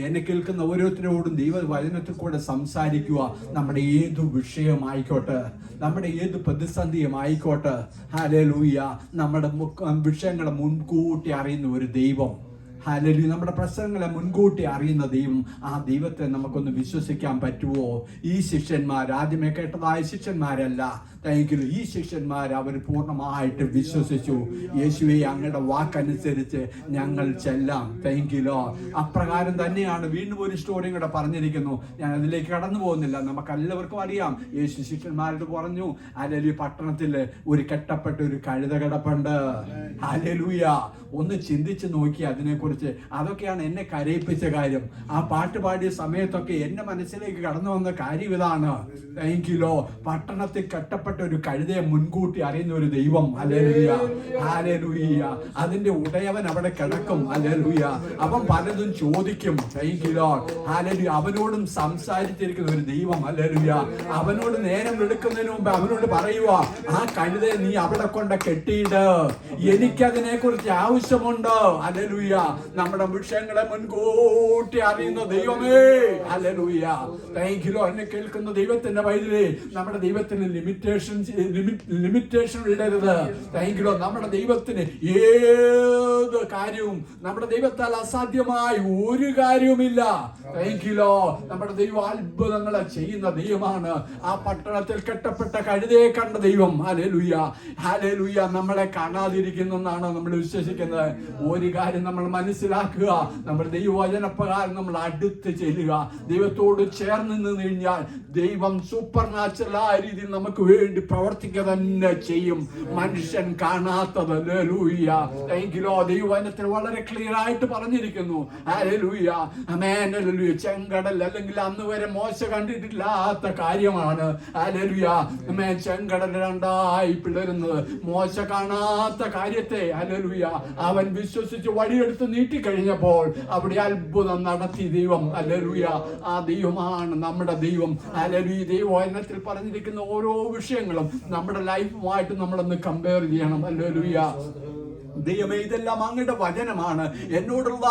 എന്നെ കേൾക്കുന്ന ഓരോരുത്തരോടും ദൈവവചനത്തിൽ കൂടെ സംസാരിക്കുക. നമ്മുടെ ഏതു വിഷയമായിക്കോട്ടെ, നമ്മുടെ ഏത് പ്രതിസന്ധിയും ആയിക്കോട്ടെ, ഹല്ലേലൂയ, നമ്മുടെ വിഷയങ്ങളെ മുൻകൂട്ടി അറിയുന്ന ഒരു ദൈവം. ഹല്ലേലൂയ. നമ്മുടെ പ്രശ്നങ്ങളെ മുൻകൂട്ടി അറിയുന്ന ദൈവം, ആ ദൈവത്തെ നമുക്കൊന്ന് വിശ്വസിക്കാൻ പറ്റുമോ? ഈ ശിഷ്യന്മാർ, ആദ്യമേ കേട്ടതായ ശിഷ്യന്മാരല്ല, താങ്ക്യൂ, ഈ ശിഷ്യന്മാർ അവർ പൂർണ്ണമായിട്ട് വിശ്വസിച്ചു. യേശുവേ, അങ്ങയുടെ വാക്കനുസരിച്ച് ഞങ്ങൾ ചെല്ലാം. താങ്ക്യൂ. അപ്രകാരം തന്നെയാണ്. വീണ്ടും ഒരു സ്റ്റോറിയും കൂടെ പറഞ്ഞിരിക്കുന്നു, ഞാൻ അതിലേക്ക് കടന്നു പോകുന്നില്ല. നമുക്കെല്ലാവർക്കും അറിയാം. യേശു ശിഷ്യന്മാരോട് പറഞ്ഞു, ഹല്ലേലൂയ, പട്ടണത്തിൽ ഒരു കെട്ടപ്പെട്ട ഒരു കഴുത കിടപ്പുണ്ട്. ഹല്ലേലൂയ. ഒന്ന് ചിന്തിച്ച് നോക്കി അതിനെക്കുറിച്ച്. അതൊക്കെയാണ് എന്നെ കരയിപ്പിച്ച കാര്യം. ആ പാട്ട് പാടിയ സമയത്തൊക്കെ എന്റെ മനസ്സിലേക്ക് കടന്നു വന്ന കാര്യം ഇതാണ്. താങ്ക്യൂ. പട്ടണത്തിൽ കെട്ടപ്പെട്ട ഒരു കഴുതയെ മുൻകൂട്ടി അറിയുന്ന ഒരു ദൈവം. Hallelujah, hallelujah. അതിന്റെ ഉടയവൻ അവിടെ കിടക്കും. ഹല്ലേലൂയ. അവൻ പലതും ചോദിക്കും. Thank you, hallelujah. അവനോടും സംസാരിച്ചിരിക്കുന്ന ഒരു ദൈവം. ഹല്ലേലൂയ. അവനോട് നേരം എടുക്കുന്നതിന് മുമ്പ് അവനോട് പറയുക, ആ കഴുതയെ നീ അവിടെ കൊണ്ട് കെട്ടിയിട്, എനിക്കതിനെ കുറിച്ച് ആവശ്യമുണ്ട്. ഹല്ലേലൂയ. നമ്മുടെ വിഷയങ്ങളെ മുൻകൂട്ടി അറിയുന്ന ദൈവമേ. ഹല്ലേലൂയ. താങ്ക്യൂ. എന്നെ കേൾക്കുന്ന ദൈവത്തിന്റെ വൈദ്യുതി, നമ്മുടെ ദൈവത്തിന് ലിമിറ്റേഷൻ ഇടരുത്. താങ്ക്യൂ. നമ്മുടെ ദൈവത്തിന് ഏത് കാര്യവും, നമ്മുടെ ദൈവത്താൽ അസാധ്യമായി ഒരു കാര്യവുമില്ല. താങ്ക്യൂ. നമ്മുടെ ദൈവം അത്ഭുതങ്ങളെ ചെയ്യുന്ന ദൈവമാണ്. ആ പട്ടണത്തിൽ കെട്ടപ്പെട്ട കഴുതയെ കണ്ട ദൈവം. Hallelujah, hallelujah. നമ്മളെ കാണാതിരിക്കുന്നെന്നാണ് നമ്മൾ വിശ്വസിക്കുന്നത്. ഒരു കാര്യം നമ്മൾ മനസ്സിലാക്കുക, നമ്മുടെ ദൈവവചനപ്രകാരം നമ്മൾ അടുത്ത് ചെല്ലുക, ദൈവത്തോട് ചേർന്ന് നിന്ന് കഴിഞ്ഞാൽ ദൈവം സൂപ്പർ നാച്ചുറൽ ആ രീതിയിൽ നമുക്ക് വേണ്ടി പ്രവർത്തിക്കുക തന്നെ ചെയ്യും. മനുഷ്യൻ കാണാത്തത്. ഹല്ലേലൂയ. താങ്ക്യൂ. ദൈവവചനത്തിൽ വളരെ ക്ലിയർ ആയിട്ട് പറഞ്ഞിരിക്കുന്നു. Hallelujah, amen. ഹല്ലേലൂയ. ചെങ്കടൽ, അല്ലെങ്കിൽ അന്ന് വരെ മോശ കണ്ടിട്ടില്ലാത്ത കാര്യമാണ്. ഹല്ലേലൂയ, ആമേൻ. ചെങ്കടൽ രണ്ടായി പിളരുന്നത് മോശ കാണാത്ത കാര്യത്തെ, ഹല്ലേലൂയ, അവൻ വിശ്വസിച്ച് വടിയെടുത്ത് നീട്ടിക്കഴിഞ്ഞപ്പോൾ അവിടെ അത്ഭുതം നടത്തി ദൈവം. ഹല്ലേലൂയ. ആ ദൈവമാണ് നമ്മുടെ ദൈവം. ഹല്ലേലൂയ. ദൈവവചനത്തിൽ പറഞ്ഞിരിക്കുന്ന ഓരോ വിഷയങ്ങളും നമ്മുടെ ലൈഫുമായിട്ട് നമ്മളൊന്ന് കമ്പയർ ചെയ്യണം. ഹല്ലേലൂയ. ദൈവമേ, ഇതെല്ലാം അങ്ങയുടെ വചനമാണ്. എന്നോടുള്ള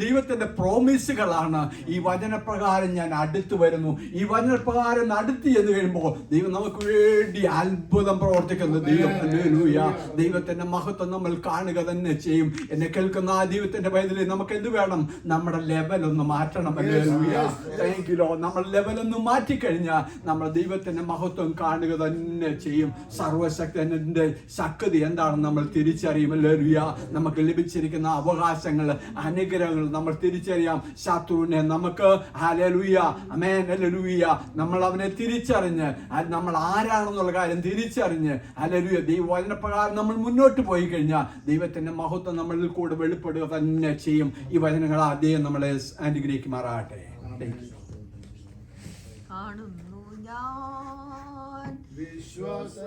ദൈവത്തിന്റെ പ്രോമിസുകളാണ്. ഈ വചനപ്രകാരം ഞാൻ അടുത്ത് വരുന്നു. ഈ വചനപ്രകാരം അടുത്ത് ചെന്ന് കഴിയുമ്പോൾ ദൈവം നമുക്ക് വേണ്ടി അത്ഭുതം പ്രവർത്തിക്കുന്ന ദൈവം. ഹല്ലേലൂയ. ദൈവത്തിന്റെ മഹത്വം നമ്മൾ കാണുക തന്നെ ചെയ്യും. എന്നെ കേൾക്കുന്ന ആ ദൈവത്തിന്റെ വൈദ്യുതി, നമുക്ക് എന്ത് വേണം? നമ്മുടെ ലെവൽ ഒന്ന് മാറ്റണം. ഹല്ലേലൂയ. താങ്ക്യൂ. നമ്മൾ ലെവലൊന്ന് മാറ്റിക്കഴിഞ്ഞാൽ നമ്മൾ ദൈവത്തിന്റെ മഹത്വം കാണുക തന്നെ ചെയ്യും. സർവശക്തന്റെ ശക്തി എന്താണെന്ന് നമ്മൾ തിരിച്ചറിയും. ഹല്ലേലൂയ. നമുക്ക് ലഭിച്ചിരിക്കുന്ന അവകാശങ്ങൾ, അനുഗ്രഹങ്ങൾ നമ്മൾ തിരിച്ചറിയാം. ശത്രുവിനെ നമുക്ക്, ഹല്ലേലൂയ, ആമേൻ, ഹല്ലേലൂയ, നമ്മൾ അവനെ തിരിച്ചറിഞ്ഞ്, നമ്മൾ ആരാണെന്നുള്ള കാര്യം തിരിച്ചറിഞ്ഞ്, ഹല്ലേലൂയ, ദൈവവചനപ്രകാരം നമ്മൾ മുന്നോട്ട് പോയി കഴിഞ്ഞാൽ ദൈവത്തിന്റെ മഹത്വം നമ്മളിൽ കൂടെ വെളിപ്പെടുക തന്നെ ചെയ്യും. ഈ വചനങ്ങൾ അദ്ദേഹം നമ്മളെ അനുഗ്രഹിക്കുമാറാകട്ടെ. കാണുന്നു ഞാൻ വിശ്വാസ